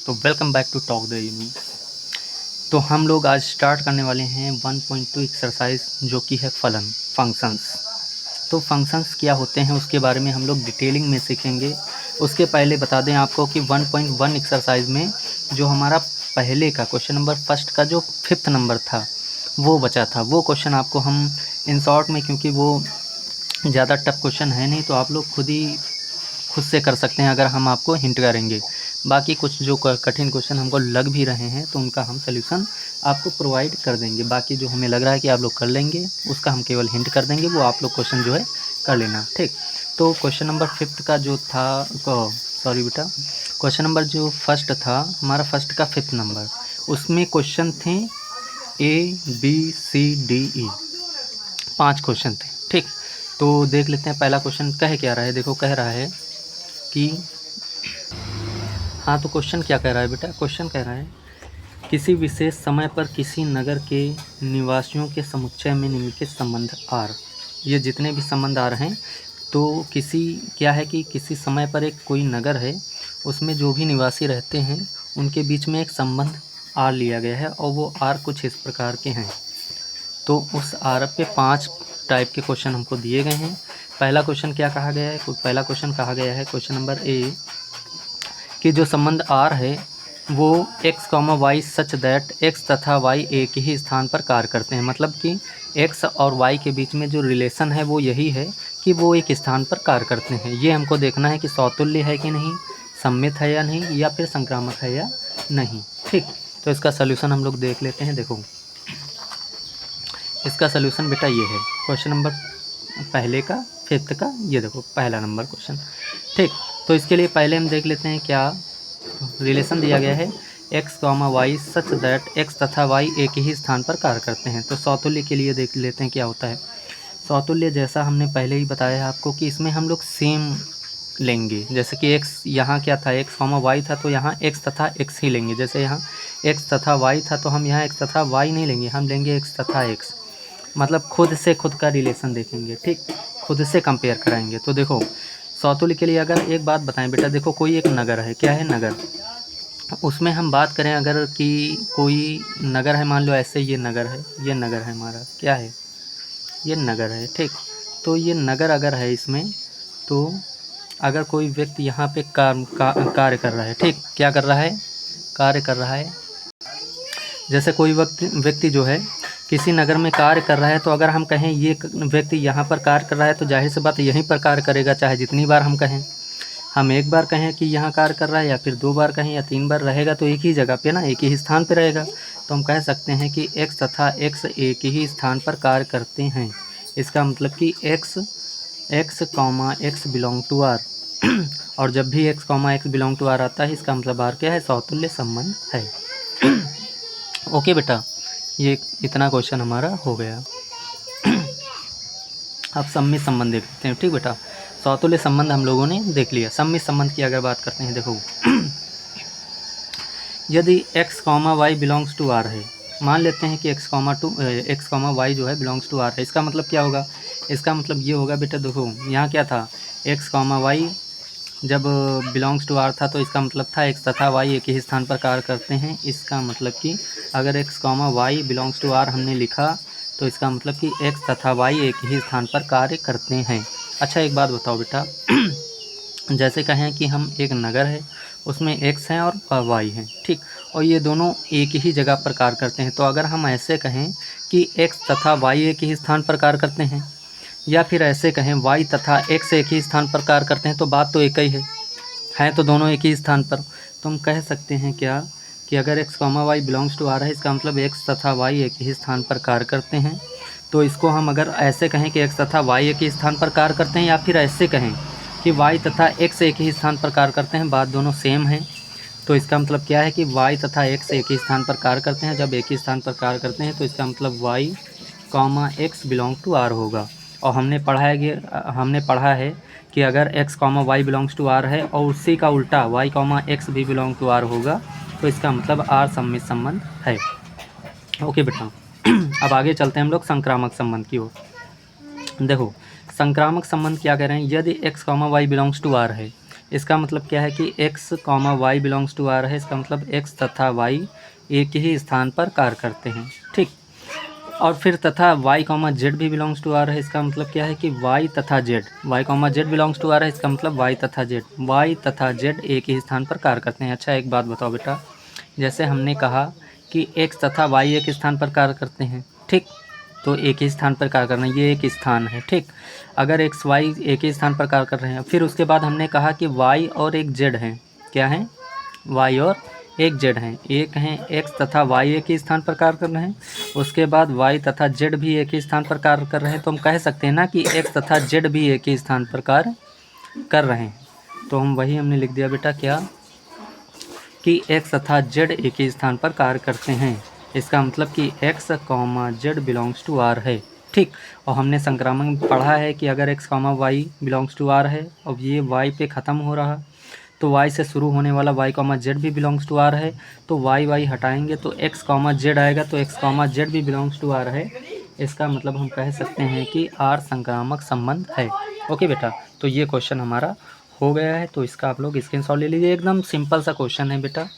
तो welcome back to talk the universe. तो हम लोग आज स्टार्ट करने वाले हैं 1.2 एक्सरसाइज जो कि है फंक्शंस। तो फंक्शंस क्या होते हैं उसके बारे में हम लोग डिटेलिंग में सीखेंगे। उसके पहले बता दें आपको कि 1.1 एक्सरसाइज में जो हमारा पहले का क्वेश्चन नंबर फर्स्ट का जो 5th नंबर था वो बचा था। वो क्वेश्चन आपको हम इन शॉर्ट में, क्योंकि वो ज़्यादा टफ क्वेश्चन है नहीं, तो आप लोग खुद से कर सकते हैं अगर हम आपको हिंट करेंगे। बाकी कुछ जो कठिन क्वेश्चन हमको लग भी रहे हैं तो उनका हम सल्यूशन आपको प्रोवाइड कर देंगे। बाकी जो हमें लग रहा है कि आप लोग कर लेंगे उसका हम केवल हिंट कर देंगे, वो आप लोग क्वेश्चन जो है कर लेना, ठीक। तो क्वेश्चन नंबर 5th का जो था, सॉरी बेटा, क्वेश्चन नंबर जो फर्स्ट था हमारा, फर्स्ट का 5th नंबर, उसमें क्वेश्चन थे ABCDE, 5 क्वेश्चन थे, ठीक। तो देख लेते हैं पहला क्वेश्चन कह क्या रहा है। देखो कह रहा है कि, हाँ तो क्वेश्चन क्या कह रहा है बेटा, क्वेश्चन कह रहा है किसी विशेष समय पर किसी नगर के निवासियों के समुच्चय में निम्नलिखित संबंध आर। ये जितने भी संबंध आ रहे हैं, तो क्या है कि किसी समय पर एक कोई नगर है, उसमें जो भी निवासी रहते हैं उनके बीच में एक संबंध आर लिया गया है और वो आर कुछ इस प्रकार के हैं। तो उस आर पे 5 टाइप के क्वेश्चन हमको दिए गए हैं। पहला क्वेश्चन क्या कहा गया है, पहला क्वेश्चन कहा गया है क्वेश्चन नंबर ए कि जो संबंध आर है वो x, y such that x तथा y एक ही स्थान पर कार्य करते हैं। मतलब कि x और y के बीच में जो रिलेशन है वो यही है कि वो एक स्थान पर कार्य करते हैं। ये हमको देखना है कि सौतुल्य है कि नहीं, सममित है या नहीं, या फिर संक्रामक है या नहीं, ठीक। तो इसका सल्यूशन हम लोग देख लेते हैं। देखो इसका सल्यूशन बेटा ये है, क्वेश्चन नंबर पहले का 5th का, ये देखो पहला नंबर क्वेश्चन, ठीक। तो इसके लिए पहले हम देख लेते हैं क्या रिलेशन दिया गया है, x, y such that x तथा y एक ही स्थान पर कार्य करते हैं। तो सौतुल्य के लिए देख लेते हैं क्या होता है। सौतुल्य जैसा हमने पहले ही बताया है आपको कि इसमें हम लोग सेम लेंगे। जैसे कि x यहाँ क्या था, x, y था, तो यहाँ x तथा x ही लेंगे। जैसे यहाँ x तथा y था तो हम यहाँ x तथा y नहीं लेंगे, हम लेंगे x तथा x। मतलब खुद से खुद का रिलेशन देखेंगे, ठीक, खुद से कंपेयर कराएंगे। तो देखो सौतुल्य के लिए अगर एक बात बताएं बेटा, देखो कोई एक नगर है, क्या है नगर, उसमें हम बात करें अगर कि कोई नगर है, मान लो ऐसे ये नगर है, ये नगर है हमारा, क्या है, ये नगर है, ठीक। तो ये नगर अगर है इसमें, तो अगर कोई व्यक्ति यहाँ पे कार्य कर रहा है, ठीक, क्या कर रहा है, कार्य कर रहा है। जैसे कोई व्यक्ति जो है किसी नगर में कार्य कर रहा है, तो अगर हम कहें ये व्यक्ति यहाँ पर कार्य कर रहा है तो जाहिर सी बात यहीं पर कार्य करेगा, चाहे जितनी बार हम कहें। हम एक बार कहें कि यहाँ कार्य कर रहा है, या फिर 2 बार कहें या 3 बार, रहेगा तो एक ही जगह पे ना, एक ही स्थान पे रहेगा। तो हम कह सकते हैं कि x तथा x एक ही स्थान पर कार्य करते हैं। इसका मतलब कि x बिलोंग टू r और जब भी x बिलोंग टू r आता है, इसका मतलब r क्या है, सौतुल्य संबंध है। ओके बेटा, ये इतना क्वेश्चन हमारा हो गया। अब सम्मित संबंध देखते हैं, ठीक बेटा। सौतुल्य संबंध हम लोगों ने देख लिया। सम्मित संबंध की अगर बात करते हैं, देखो यदि x, y belongs to r है, मान लेते हैं कि x, y जो है बिलोंग्स टू r है, इसका मतलब क्या होगा, इसका मतलब ये होगा बेटा, देखो यहाँ क्या था, x, y जब बिलोंग्स टू r था तो इसका मतलब था x तथा y एक ही स्थान पर कार्य करते हैं। इसका मतलब कि अगर x, y belongs to r हमने लिखा तो इसका मतलब कि x तथा y एक ही स्थान पर कार्य करते हैं। अच्छा एक बात बताओ बेटा, जैसे कहें कि हम एक नगर है, उसमें x हैं और y हैं, ठीक, और ये दोनों एक ही जगह पर कार्य करते हैं। तो अगर हम ऐसे कहें कि x तथा y एक ही स्थान पर कार्य करते हैं, या फिर ऐसे कहें y तथा x एक ही स्थान पर कार्य करते हैं, तो बात तो एक ही है तो दोनों एक ही स्थान पर। तो हम कह सकते हैं क्या कि अगर x, y belongs to r है, इसका मतलब x तथा y एक ही स्थान पर कार्य करते हैं। तो इसको हम अगर ऐसे कहें कि x तथा y एक ही स्थान पर कार्य करते हैं, या फिर ऐसे कहें कि y तथा x एक ही स्थान पर कार्य करते हैं, बात दोनों सेम है। तो इसका मतलब क्या है कि y तथा x एक ही स्थान पर कार्य करते हैं। जब एक ही स्थान पर कार्य करते हैं तो इसका मतलब y, x belong to r होगा। और हमने पढ़ा है कि अगर x, y belongs to r है और उसी का उल्टा y, x भी बिलोंग टू r होगा, तो इसका मतलब r सम्मित संबंध है। ओके बेटा, अब आगे चलते हैं हम लोग संक्रामक संबंध की ओर। देखो संक्रामक संबंध क्या कह रहे हैं, यदि x, y belongs to r है, इसका मतलब क्या है कि x comma y belongs to r है। इसका मतलब x तथा y एक ही स्थान पर कार्य करते हैं, ठीक। और फिर तथा y कॉमा जेड भी बिलोंग्स टू आर है। इसका मतलब क्या है कि y तथा z, y comma z belongs to r है। इसका मतलब y तथा z एक ही स्थान पर कार्य करते हैं। अच्छा एक बात बताओ बेटा, जैसे हमने कहा कि x तथा y एक स्थान पर कार्य करते हैं, ठीक, तो एक ही स्थान पर कार्य करना, ये एक स्थान है, ठीक। अगर एक्स वाई एक ही स्थान पर कार्य कर रहे हैं, फिर उसके बाद हमने कहा कि वाई और एक जेड हैं, क्या हैं, वाई और एक जेड हैं, एक हैं एक्स तथा वाई एक ही स्थान पर कार्य कर रहे हैं, उसके बाद वाई तथा जेड भी एक ही स्थान पर कार्य कर रहे हैं, तो हम कह सकते हैं ना कि एक्स तथा जेड भी एक ही स्थान पर कार्य कर रहे हैं। तो हम वही हमने लिख दिया बेटा, क्या कि एक्स तथा जेड एक ही स्थान पर कार्य करते हैं। इसका मतलब कि x comma z belongs to r है, ठीक। और हमने संक्रामक में पढ़ा है कि अगर x comma y belongs to r है और ये वाई पे ख़त्म हो रहा, तो वाई से शुरू होने वाला वाई कॉमा जेड भी बिलोंग्स टू आर है, तो वाई वाई हटाएंगे तो एक्स कॉमा जेड आएगा, तो एक्स कॉमा जेड भी बिलोंग्स टू आर है। इसका मतलब हम कह सकते हैं कि आर संक्रामक संबंध है। ओके बेटा, तो ये क्वेश्चन हमारा हो गया है, तो इसका आप लोग स्क्रीनशॉट ले लीजिए। एकदम सिंपल सा क्वेश्चन है बेटा,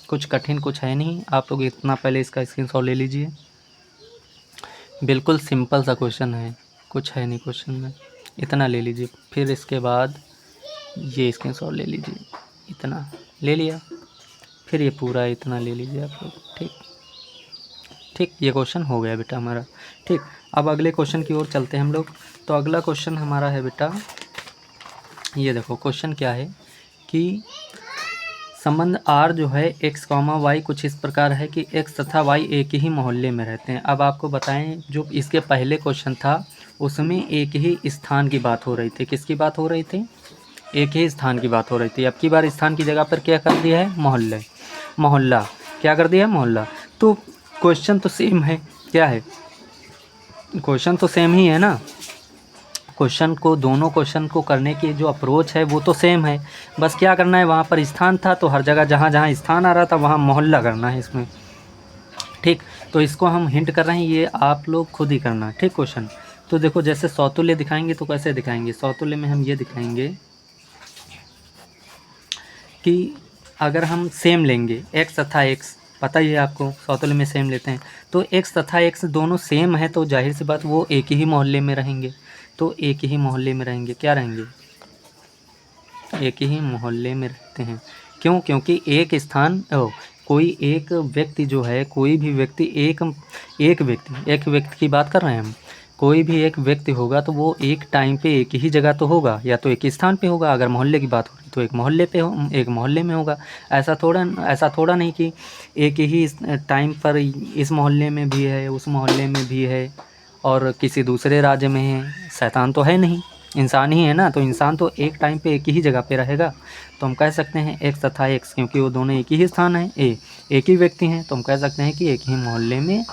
कुछ कठिन कुछ है नहीं, आप लोग इतना पहले इसका स्क्रीनशॉट ले लीजिए। बिल्कुल सिंपल सा क्वेश्चन है, कुछ है नहीं क्वेश्चन में, इतना ले लीजिए। फिर इसके बाद ये स्क्रीनशॉट ले लीजिए, इतना ले लिया, फिर ये पूरा इतना ले लीजिए आप लोग, ठीक ठीक। ये क्वेश्चन हो गया बेटा हमारा, ठीक। अब अगले क्वेश्चन की ओर चलते हैं हम लोग। तो अगला क्वेश्चन हमारा है बेटा, ये देखो क्वेश्चन क्या है कि संबंध आर जो है एक्स कॉमा वाई कुछ इस प्रकार है कि एक्स तथा वाई एक ही मोहल्ले में रहते हैं। अब आपको बताएं, जो इसके पहले क्वेश्चन था उसमें एक ही स्थान की बात हो रही थी, किसकी बात हो रही थी, एक ही स्थान की बात हो रही थी। अब की बार स्थान की जगह पर क्या कर दिया है, मोहल्ले, मोहल्ला, क्या कर दिया है, मोहल्ला। तो क्वेश्चन तो सेम है, क्या है, क्वेश्चन तो सेम ही है ना, क्वेश्चन को, दोनों क्वेश्चन को करने की जो अप्रोच है वो तो सेम है, बस क्या करना है, वहाँ पर स्थान था तो हर जगह जहाँ जहाँ स्थान आ रहा था वहाँ मोहल्ला करना है इसमें, ठीक। तो इसको हम हिंट कर रहे हैं, ये आप लोग खुद ही करना, ठीक। क्वेश्चन तो देखो, जैसे सौतुल्य दिखाएंगे तो कैसे दिखाएंगे, सौतुल्य में हम ये दिखाएंगे कि अगर हम सेम लेंगे एक्स तथा एक्स, पता ही है आपको सौतुल्य में सेम लेते हैं, तो एक्स तथा एक्स दोनों सेम है तो जाहिर सी बात वो एक ही मोहल्ले में रहेंगे, तो एक ही मोहल्ले में रहेंगे, क्या रहेंगे, एक ही मोहल्ले में रहते हैं। क्यों, क्योंकि एक स्थान कोई एक व्यक्ति जो है, कोई भी व्यक्ति एक व्यक्ति की बात कर रहे हैं हम, कोई भी एक व्यक्ति होगा तो वो एक टाइम पे एक ही जगह तो होगा, या तो एक ही स्थान पे होगा, अगर मोहल्ले की बात हो रही तो एक मोहल्ले पे एक मोहल्ले में होगा। ऐसा थोड़ा नहीं कि एक ही टाइम पर इस मोहल्ले में भी है, उस मोहल्ले में भी है और किसी दूसरे राज्य में है, शैतान तो है नहीं, इंसान ही है ना, तो इंसान तो एक टाइम पे एक ही जगह पे रहेगा। तो हम कह सकते हैं एक्स तथा एक्स, क्योंकि वो दोनों एक ही स्थान है, एक ही व्यक्ति हैं, तो हम कह सकते हैं कि एक ही मोहल्ले में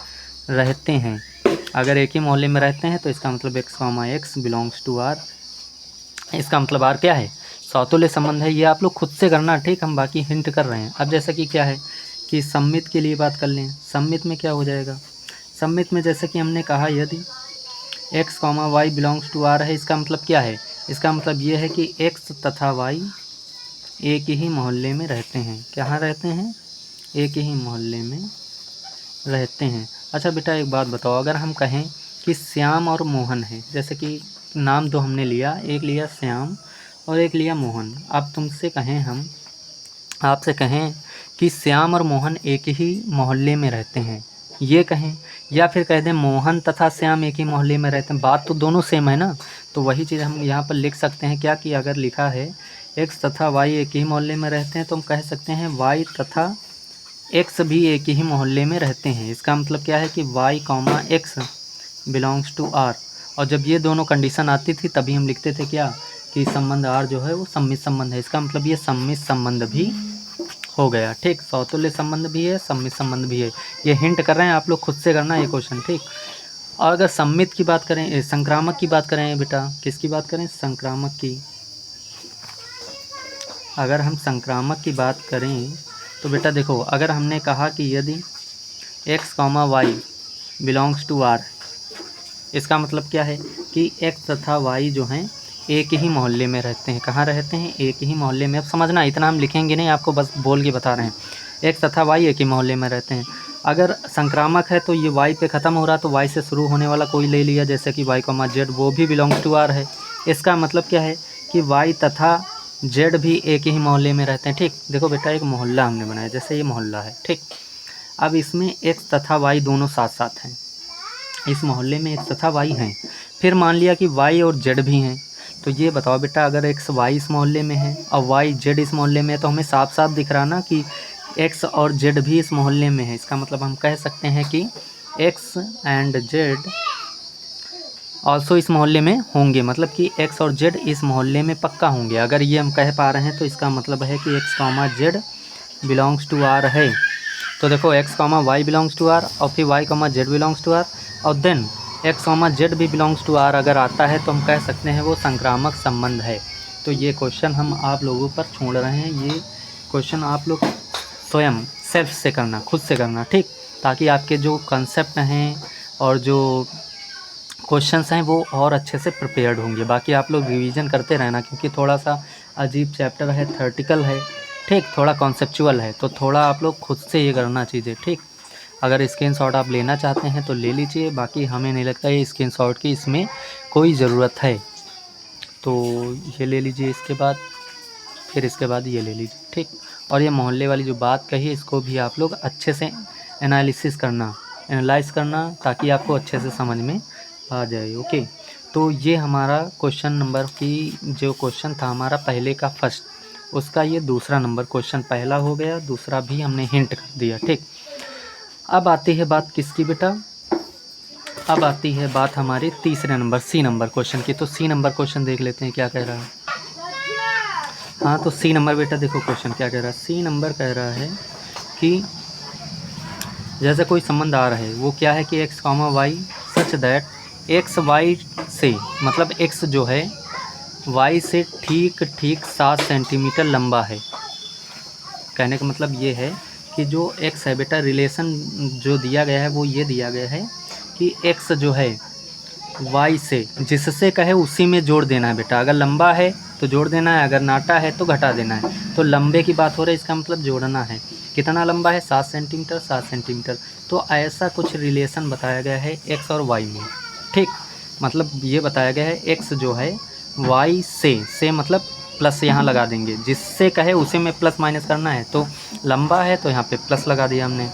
रहते हैं। अगर एक ही मोहल्ले में रहते हैं तो इसका मतलब x comma x belongs to r, इसका मतलब आर क्या है, सौतुल्य संबंध है। ये आप लोग खुद से करना, ठीक, हम बाकी हिंट कर रहे हैं। अब जैसा कि क्या है कि सम्मित के लिए बात कर लें, सम्मित में क्या हो जाएगा, सम्मित में जैसे कि हमने कहा यदि x comma y belongs to r है, इसका मतलब क्या है, इसका मतलब ये है कि एक्स तथा वाई एक ही मोहल्ले में रहते हैं, कहाँ रहते हैं, एक ही मोहल्ले में रहते हैं। अच्छा बेटा एक बात बताओ, अगर हम कहें कि श्याम और मोहन है, जैसे कि नाम दो हमने लिया, एक लिया श्याम और एक लिया मोहन, अब तुमसे कहें, हम आपसे कहें कि श्याम और मोहन एक ही मोहल्ले में रहते हैं, ये कहें, या फिर कह दें मोहन तथा श्याम एक ही मोहल्ले में रहते हैं, बात तो दोनों सेम है ना। तो वही चीज़ हम यहाँ पर लिख सकते हैं, क्या कि अगर लिखा है एक्स तथा वाई एक ही मोहल्ले में रहते हैं, तो हम कह सकते हैं वाई तथा एक्स भी एक ही मोहल्ले में रहते हैं। इसका मतलब क्या है कि y comma x belongs to r, और जब ये दोनों कंडीशन आती थी तभी हम लिखते थे क्या, कि संबंध आर जो है वो सम्मित संबंध है। इसका मतलब ये सम्मित संबंध भी हो गया, ठीक, सौतुल्य संबंध भी है, सम्मित संबंध भी है। ये हिंट कर रहे हैं, आप लोग खुद से करना ये क्वेश्चन, ठीक। और अगर सम्मित की बात करें, संक्रामक की बात करें बेटा, किसकी बात करें, संक्रामक की, अगर हम संक्रामक की बात करें तो बेटा देखो, अगर हमने कहा कि यदि x comma y belongs to r, इसका मतलब क्या है कि एक्स तथा वाई जो हैं एक ही मोहल्ले में रहते हैं। कहाँ रहते हैं? एक ही मोहल्ले में। अब समझना, इतना हम लिखेंगे नहीं, आपको बस बोल के बता रहे हैं। एक्स तथा वाई एक ही मोहल्ले में रहते हैं। अगर संक्रामक है तो ये वाई पे ख़त्म हो रहा, तो वाई से शुरू होने वाला कोई ले लिया, जैसे कि वाई कॉमा जेड, वो भी बिलोंग्स टू आर है। इसका मतलब क्या है कि वाई तथा जेड भी एक ही मोहल्ले में रहते हैं। ठीक, देखो बेटा, एक मोहल्ला हमने बनाया, जैसे ये मोहल्ला है। ठीक, अब इसमें एक्स तथा वाई दोनों साथ साथ हैं। इस मोहल्ले में एक्स तथा वाई हैं। फिर मान लिया कि वाई और जेड भी हैं। तो ये बताओ बेटा, अगर एक्स वाई इस मोहल्ले में है और वाई जेड इस मोहल्ले में है, तो हमें साफ साफ दिख रहा ना कि एक्स और जेड भी इस मोहल्ले में है। इसका मतलब हम कह सकते हैं कि एक्स एंड जेड ऑल्सो इस मोहल्ले में होंगे, मतलब कि एक्स और जेड इस मोहल्ले में पक्का होंगे। अगर ये हम कह पा रहे हैं तो इसका मतलब है कि x comma z belongs to r है। तो देखो, x comma y belongs to r, और फिर y comma z belongs to r, और देन एक्स कॉमा जेड भी बिलोंग्स टू आर अगर आता है तो हम कह सकते हैं वो संक्रामक संबंध है। तो ये क्वेश्चन हम आप लोगों पर छोड़ रहे हैं। ये क्वेश्चन आप लोग स्वयं सेल्फ से करना, खुद से करना। ठीक, ताकि आपके जो कंसेप्ट हैं और जो क्वेश्चंस हैं वो और अच्छे से प्रिपेयर्ड होंगे। बाकी आप लोग रिवीजन करते रहना, क्योंकि थोड़ा सा अजीब चैप्टर है, थ्योरेटिकल है। ठीक, थोड़ा कॉन्सेप्चुअल है, तो थोड़ा आप लोग खुद से ये करना चीज़ें। ठीक, अगर स्क्रीनशॉट आप लेना चाहते हैं तो ले लीजिए, बाकी हमें नहीं लगता ये स्क्रीनशॉट की इसमें कोई ज़रूरत है। तो ये ले लीजिए, इसके बाद फिर इसके बाद ये ले लीजिए। ठीक, और ये मोहल्ले वाली जो बात कही है, इसको भी आप लोग अच्छे से एनालाइज करना, ताकि आपको अच्छे से समझ में आ जाए। ओके, तो ये हमारा क्वेश्चन नंबर की जो क्वेश्चन था हमारा पहले का फर्स्ट, उसका ये दूसरा नंबर क्वेश्चन पहला हो गया, दूसरा भी हमने हिंट कर दिया। ठीक, अब आती है बात किसकी बेटा? अब आती है बात हमारे तीसरे नंबर सी नंबर क्वेश्चन की। तो सी नंबर क्वेश्चन देख लेते हैं क्या कह रहा है। हाँ, तो सी नंबर बेटा देखो क्वेश्चन क्या कह रहा है। सी नंबर कह रहा है कि जैसे कोई संबंध आ रहा है, वो क्या है कि x comma y such that x y से, मतलब एक्स जो है वाई से ठीक 7 सेंटीमीटर लंबा है। कहने का मतलब ये है कि जो एक्स है बेटा, रिलेशन जो दिया गया है वो ये दिया गया है कि एक्स जो है वाई से जिससे कहे उसी में जोड़ देना है बेटा। अगर लंबा है तो जोड़ देना है, अगर नाटा है तो घटा देना है। तो लंबे की बात हो रही है, इसका मतलब जोड़ना है। कितना लंबा है? 7 सेंटीमीटर, 7 सेंटीमीटर। तो ऐसा कुछ रिलेशन बताया गया है एक्स और वाई में। ठीक, मतलब ये बताया गया है एक्स जो है वाई से मतलब प्लस यहाँ लगा देंगे, जिससे कहे उसी में प्लस माइनस करना है। तो लंबा है तो यहाँ पे प्लस लगा दिया हमने।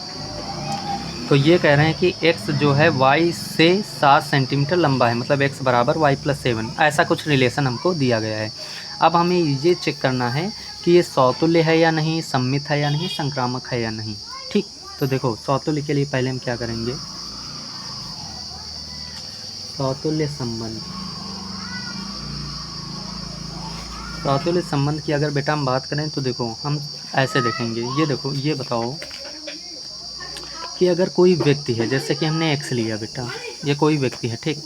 तो ये कह रहे हैं कि x जो है y से 7 सेंटीमीटर लंबा है, मतलब x बराबर y + 7, ऐसा कुछ रिलेशन हमको दिया गया है। अब हमें ये चेक करना है कि ये सौतुल्य है या नहीं, सममित है या नहीं, संक्रामक है या नहीं। ठीक, तो देखो सौतुल्य के लिए पहले हम क्या करेंगे, सौतुल्य संबंध। सौतुल्य संबंध की अगर बेटा हम बात करें तो देखो हम ऐसे देखेंगे। ये देखो, ये बताओ कि अगर कोई व्यक्ति है, जैसे कि हमने एक्स लिया बेटा, ये कोई व्यक्ति है। ठीक,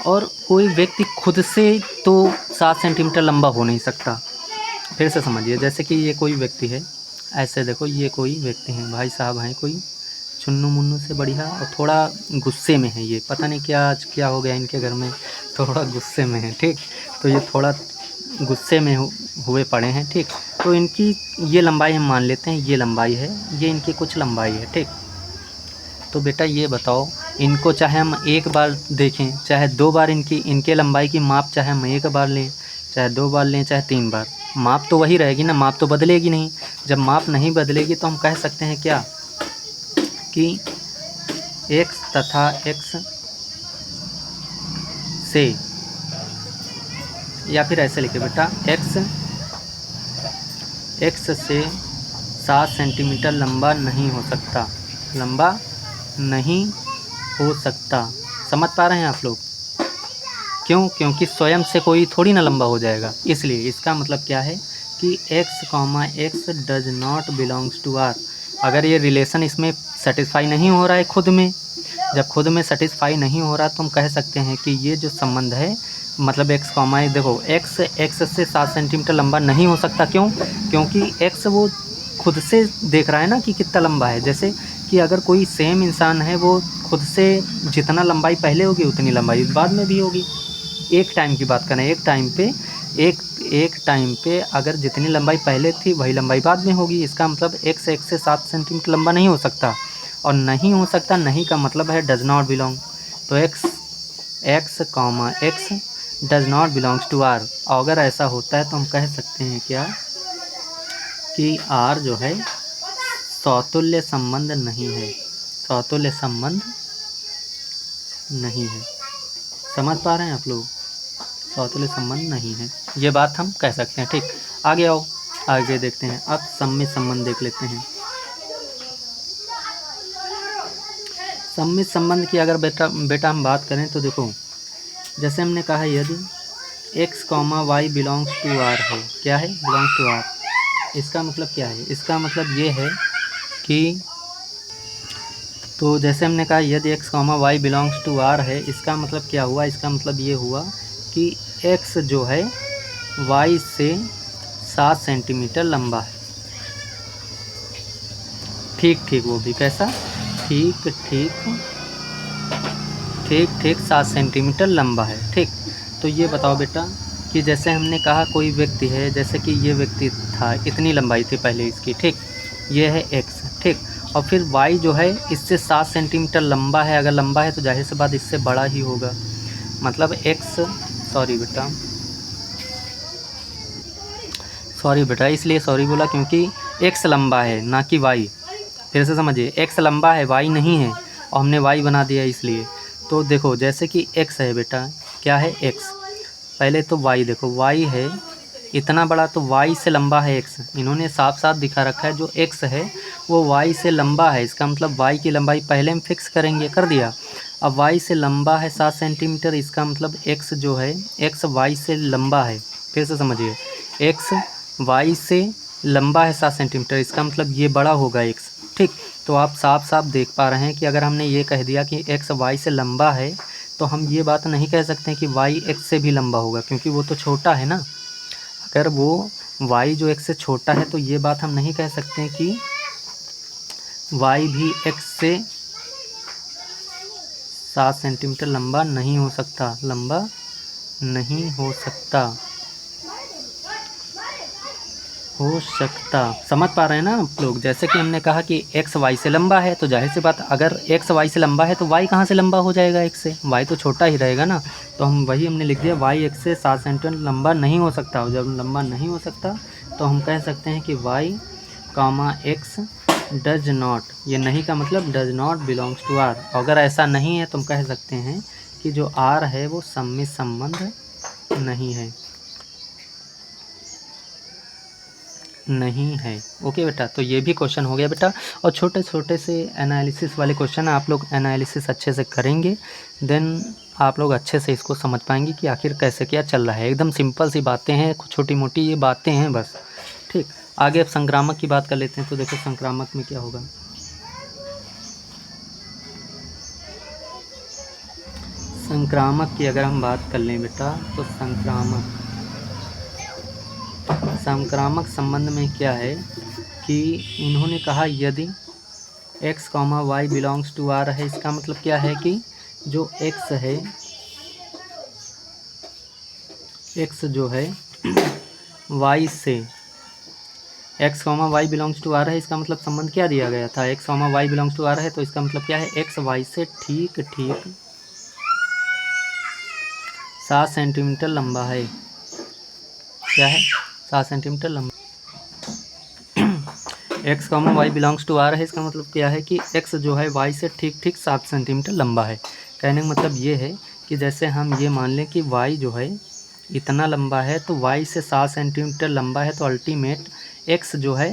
और कोई व्यक्ति खुद से तो 7 सेंटीमीटर लंबा हो नहीं सकता। फिर से समझिए, जैसे कि ये कोई व्यक्ति है, ऐसे देखो ये कोई व्यक्ति हैं, भाई साहब हैं, कोई चुन्नू मुन्नू से बढ़िया, और थोड़ा गुस्से में है। ये पता नहीं क्या आज क्या हो गया इनके घर में, थोड़ा गुस्से में है। ठीक, तो ये थोड़ा गुस्से में हुए पड़े हैं। ठीक, तो इनकी ये लंबाई हम मान लेते हैं, ये लंबाई है, ये इनकी कुछ लंबाई है। ठीक, तो बेटा ये बताओ, इनको चाहे हम एक बार देखें, चाहे 2 बार इनके लंबाई की माप चाहे हम 1 बार लें, चाहे 2 बार लें, चाहे 3 बार, माप तो वही रहेगी ना, माप तो बदलेगी नहीं। जब माप नहीं बदलेगी तो हम कह सकते हैं क्या कि x तथा x से, या फिर ऐसे लिखे बेटा, x से 7 सेंटीमीटर लंबा नहीं हो सकता, लंबा नहीं हो सकता। समझ पा रहे हैं आप लोग? क्यों? क्योंकि स्वयं से कोई थोड़ी ना लंबा हो जाएगा, इसलिए। इसका मतलब क्या है कि x, does not belongs to r. अगर ये रिलेशन इसमें सेटिस्फाई नहीं हो रहा है खुद में, जब खुद में सेटिस्फाई नहीं हो रहा तो हम कह सकते हैं कि ये जो संबंध है, मतलब x, देखो x से 7 सेंटीमीटर लंबा नहीं हो सकता। क्यों? क्योंकि x वो खुद से देख रहा है ना कि कितना लंबा है। जैसे कि अगर कोई सेम इंसान है, वो खुद से जितना लंबाई पहले होगी उतनी लंबाई बाद में भी होगी। एक टाइम की बात करें, एक टाइम पे अगर जितनी लंबाई पहले थी वही लंबाई बाद में होगी। इसका मतलब x 1 से 7 सेंटीमीटर लंबा नहीं हो सकता, और नहीं हो सकता नहीं का मतलब है डज नॉट बिलोंग। तो x does not belongs to r। अगर ऐसा होता है तो हम कह सकते हैं क्या कि r जो है सौतुल्य संबंध नहीं है, सौतुल्य संबंध नहीं है। समझ पा रहे हैं आप लोग? सौतुल्य संबंध नहीं है, ये बात हम कह सकते हैं। ठीक, आगे आओ, आगे देखते हैं। अब सम्मित संबंध देख लेते हैं। सम्मित संबंध की अगर बेटा हम बात करें तो देखो, जैसे हमने कहा यदि x, y belongs to r है, क्या है? Belongs to r। इसका मतलब क्या है? इसका मतलब ये है कि, तो जैसे हमने कहा यदि x, y belongs to r है, इसका मतलब क्या हुआ? इसका मतलब ये हुआ कि x जो है y से 7 सेंटीमीटर लंबा है। ठीक, वो भी कैसा? ठीक 7 सेंटीमीटर लंबा है। ठीक, तो ये बताओ बेटा कि जैसे हमने कहा कोई व्यक्ति है, जैसे कि ये व्यक्ति था, इतनी लंबाई थी पहले इसकी, ठीक, ये है x, ठीक, और फिर y जो है इससे 7 सेंटीमीटर लंबा है। अगर लंबा है तो जाहिर सी बात इससे बड़ा ही होगा। मतलब सॉरी बेटा, इसलिए सॉरी बोला क्योंकि x लंबा है ना कि y। फिर से समझिए, x लंबा है, y नहीं है, और हमने y बना दिया इसलिए। तो देखो जैसे कि x है बेटा, क्या है? x। पहले तो y देखो, y है इतना बड़ा, तो y से लंबा है x। इन्होंने साफ साफ दिखा रखा है जो x है वो y से लंबा है। इसका मतलब y की लंबाई पहले हम फिक्स करेंगे, कर दिया। अब y से लंबा है 7 सेंटीमीटर, इसका मतलब x जो है x y से लंबा है। फिर से समझिए, x y से लंबा है 7 सेंटीमीटर, इसका मतलब ये बड़ा होगा x। ठीक, तो आप साफ साफ देख पा रहे हैं कि अगर हमने ये कह दिया कि x y से लंबा है, तो हम ये बात नहीं कह सकते कि y x से भी लंबा होगा, क्योंकि वो तो छोटा है ना। अगर वो y जो x से छोटा है तो ये बात हम नहीं कह सकते कि y भी x से 7 सेंटीमीटर लंबा नहीं हो सकता, लंबा नहीं हो सकता। समझ पा रहे हैं ना आप लोग? जैसे कि हमने कहा कि x y से लंबा है, तो जाहिर सी बात अगर x y से लंबा है तो y कहाँ से लंबा हो जाएगा x से? y तो छोटा ही रहेगा ना। तो हमने लिख दिया y x से 7 सेंटीमीटर लंबा नहीं हो सकता। और जब लंबा नहीं हो सकता तो हम कह सकते हैं कि y, x डज नॉट, ये नहीं का मतलब does not belongs to r। अगर ऐसा नहीं है तो हम कह सकते हैं कि जो r है वो सम्मित संबंध नहीं है। ओके बेटा, तो ये भी क्वेश्चन हो गया बेटा। और छोटे छोटे से एनालिसिस वाले क्वेश्चन आप लोग एनालिसिस अच्छे से करेंगे, देन आप लोग अच्छे से इसको समझ पाएंगे कि आखिर कैसे क्या चल रहा है। एकदम सिंपल सी बातें हैं, छोटी मोटी ये बातें हैं बस। ठीक, आगे अब संक्रामक की बात कर लेते हैं। तो देखो संक्रामक में क्या होगा। संक्रामक की अगर हम बात कर लें बेटा, तो संक्रामक संबंध में क्या है कि इन्होंने कहा यदि x, y belongs to r है। इसका मतलब क्या है कि जो x है, x जो है y से, x, y belongs to r है। इसका मतलब संबंध क्या दिया गया था? x, y belongs to r है, तो इसका मतलब क्या है? x y से ठीक 7 सेंटीमीटर लंबा है। क्या है? 7 सेंटीमीटर लंबा। x, y belongs to r है। इसका मतलब क्या है कि x जो है y से ठीक 7 सेंटीमीटर लंबा है। कहने का मतलब ये है कि जैसे हम ये मान लें कि y जो है इतना लंबा है, तो y से 7 सेंटीमीटर लंबा है, तो अल्टीमेट x जो है,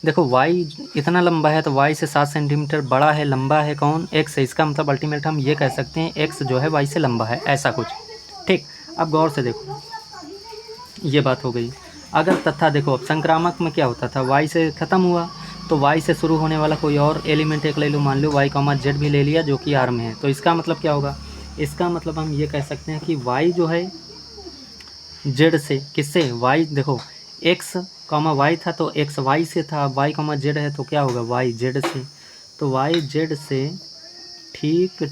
देखो y इतना लंबा है तो y से 7 सेंटीमीटर बड़ा है, लंबा है कौन? x है। इसका मतलब अल्टीमेट हम ये कह सकते हैं x जो है y से लंबा है, ऐसा कुछ। ठीक, अब गौर से देखो, ये बात हो गई। अगर तथा देखो, अब संक्रामक में क्या होता था? y से ख़त्म हुआ, तो y से शुरू होने वाला कोई और एलिमेंट एक ले लो, मान लो y, z भी ले लिया जो कि r में है। तो इसका मतलब क्या होगा? इसका मतलब हम ये कह सकते हैं कि y जो है z से, किससे? y देखो x, y था तो x y से था, y, z है तो क्या होगा? y z से। तो y z से ठीक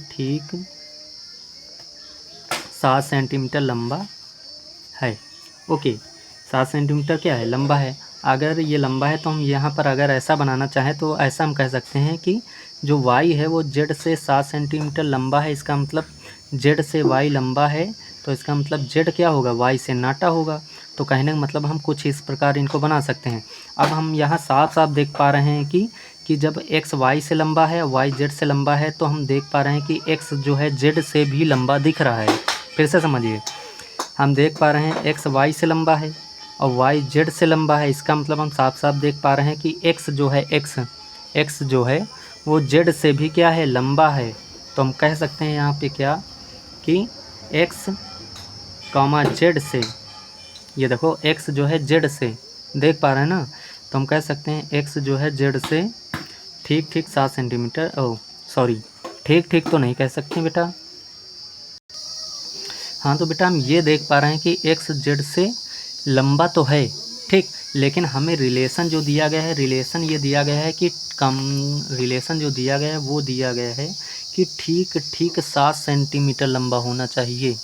7 सेंटीमीटर लंबा है। ओके, 7 सेंटीमीटर क्या है, लंबा है। अगर ये लंबा है तो हम यहाँ पर अगर ऐसा बनाना चाहें तो ऐसा हम कह सकते हैं कि जो y है वो z से 7 सेंटीमीटर लंबा है। इसका मतलब z से y लंबा है, तो इसका मतलब z क्या होगा, y से नाटा होगा। तो कहने का मतलब हम कुछ इस प्रकार इनको बना सकते हैं। अब हम यहाँ साफ साफ देख पा रहे हैं कि जब x y से लंबा है, y z से लंबा है, तो हम देख पा रहे हैं कि x जो है z से भी लंबा दिख रहा है। फिर से समझिए, हम देख पा रहे हैं x y से लंबा है और y z से लंबा है। इसका मतलब हम साफ साफ देख पा रहे हैं कि x जो है x जो है वो z से भी क्या है, लंबा है। तो हम कह सकते हैं यहाँ पे क्या कि x कॉमा z से, ये देखो x जो है z से, देख पा रहे हैं ना, तो हम कह सकते हैं x जो है z से ठीक 7 सेंटीमीटर, सॉरी ठीक तो नहीं कह सकते बेटा। हाँ तो बेटा हम ये देख पा रहे हैं कि x z से लंबा तो है, ठीक, लेकिन हमें रिलेशन जो दिया गया है, रिलेशन ये दिया गया है कि रिलेशन जो दिया गया है वो दिया गया है कि ठीक 7 सेंटीमीटर लंबा होना चाहिए।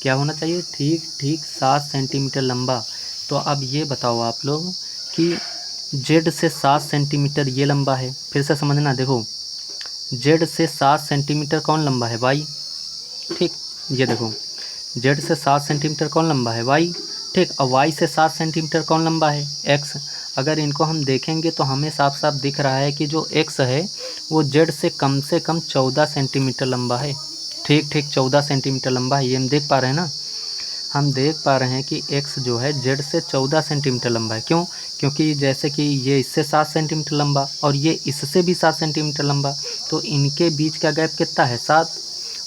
क्या होना चाहिए, ठीक 7 सेंटीमीटर लंबा। तो अब ये बताओ आप लोग कि z से 7 सेंटीमीटर ये लंबा है। फिर से समझना, देखो z से 7 सेंटीमीटर कौन लंबा है, y, ठीक। ये देखो z से 7 सेंटीमीटर कौन लंबा है, y, ठीक। और y से 7 सेंटीमीटर कौन लंबा है, x। अगर इनको हम देखेंगे तो हमें साफ साफ दिख रहा है कि जो x है वो z से कम 14 सेंटीमीटर लंबा है। ठीक 14 सेंटीमीटर लंबा है, ये हम देख पा रहे हैं ना। हम देख पा रहे हैं कि x जो है z से 14 सेंटीमीटर लंबा है। क्यों, क्योंकि जैसे कि ये इससे 7 सेंटीमीटर लंबा और ये इससे भी 7 सेंटीमीटर लंबा, तो इनके बीच का गैप कितना है, 7,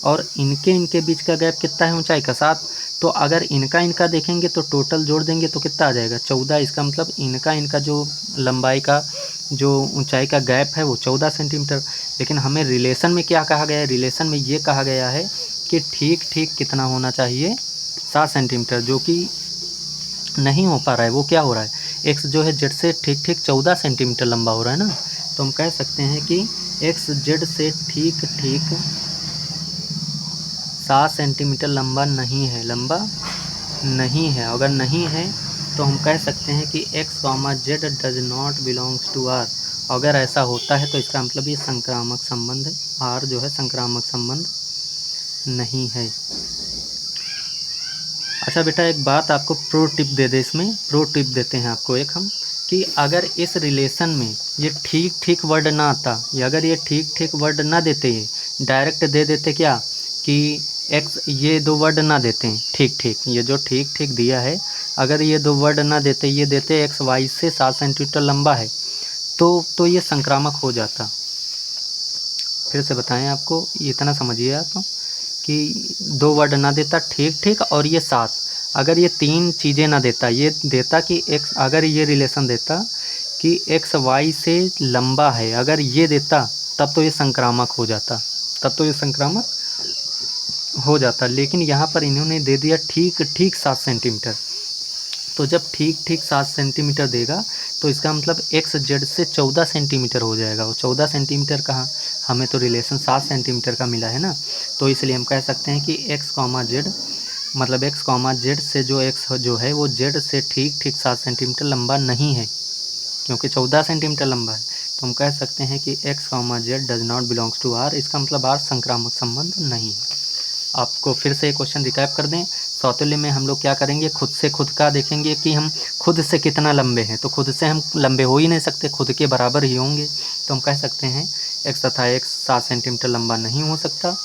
और इनके बीच का गैप कितना है, ऊंचाई का 7। तो अगर इनका देखेंगे तो टोटल जोड़ देंगे तो कितना आ जाएगा, 14। इसका मतलब इनका जो लंबाई का जो ऊंचाई का गैप है वो 14 सेंटीमीटर। लेकिन हमें रिलेशन में क्या कहा गया है, रिलेशन में ये कहा गया है कि ठीक कितना होना चाहिए, 7 सेंटीमीटर, जो कि नहीं हो पा रहा है। वो क्या हो रहा है, x जो है z से ठीक 14 सेंटीमीटर लंबा हो रहा है ना। तो हम कह सकते हैं कि x z से ठीक 7 सेंटीमीटर लंबा नहीं है। अगर नहीं है तो हम कह सकते हैं कि x, z does not belongs to r। अगर ऐसा होता है तो इसका मतलब ये संक्रामक संबंध है, r जो है संक्रामक संबंध नहीं है। अच्छा बेटा एक बात आपको प्रो टिप दे दे, इसमें प्रो टिप देते हैं आपको एक हम, कि अगर इस रिलेशन में ये ठीक वर्ड ना आता, या अगर ये ठीक वर्ड ना देते, ये डायरेक्ट दे देते क्या कि x, ये दो वर्ड ना देते हैं, ठीक, ये जो ठीक दिया है, अगर ये दो वर्ड ना देते, ये देते x y से 7 सेंटीमीटर लंबा है, तो ये संक्रामक हो जाता। फिर से बताएं आपको, इतना समझिए आप कि दो वर्ड ना देता ठीक और ये 7, अगर ये 3 चीज़ें ना देता, ये देता कि x, अगर ये रिलेशन देता कि x y से लंबा है, अगर ये देता तब तो ये संक्रामक हो जाता, लेकिन यहाँ पर इन्होंने दे दिया ठीक 7 सेंटीमीटर। तो जब ठीक 7 सेंटीमीटर देगा तो इसका मतलब x z से 14 सेंटीमीटर हो जाएगा। और 14 सेंटीमीटर कहाँ, हमें तो रिलेशन 7 सेंटीमीटर का मिला है ना। तो इसलिए हम कह सकते हैं कि x, z, मतलब x, z से जो x जो है वो z से ठीक 7 सेंटीमीटर लंबा नहीं है, क्योंकि 14 सेंटीमीटर लंबा है। तो हम कह सकते हैं कि x, z does not belongs to r। इसका मतलब r संक्रामक संबंध नहीं है। आपको फिर से एक क्वेश्चन रिकैप कर दें। सौतेले में हम लोग क्या करेंगे, खुद का देखेंगे कि हम खुद से कितना लंबे हैं। तो खुद से हम लंबे हो ही नहीं सकते, खुद के बराबर ही होंगे। तो हम कह सकते हैं x तथा x 7 सेंटीमीटर लंबा नहीं हो सकता,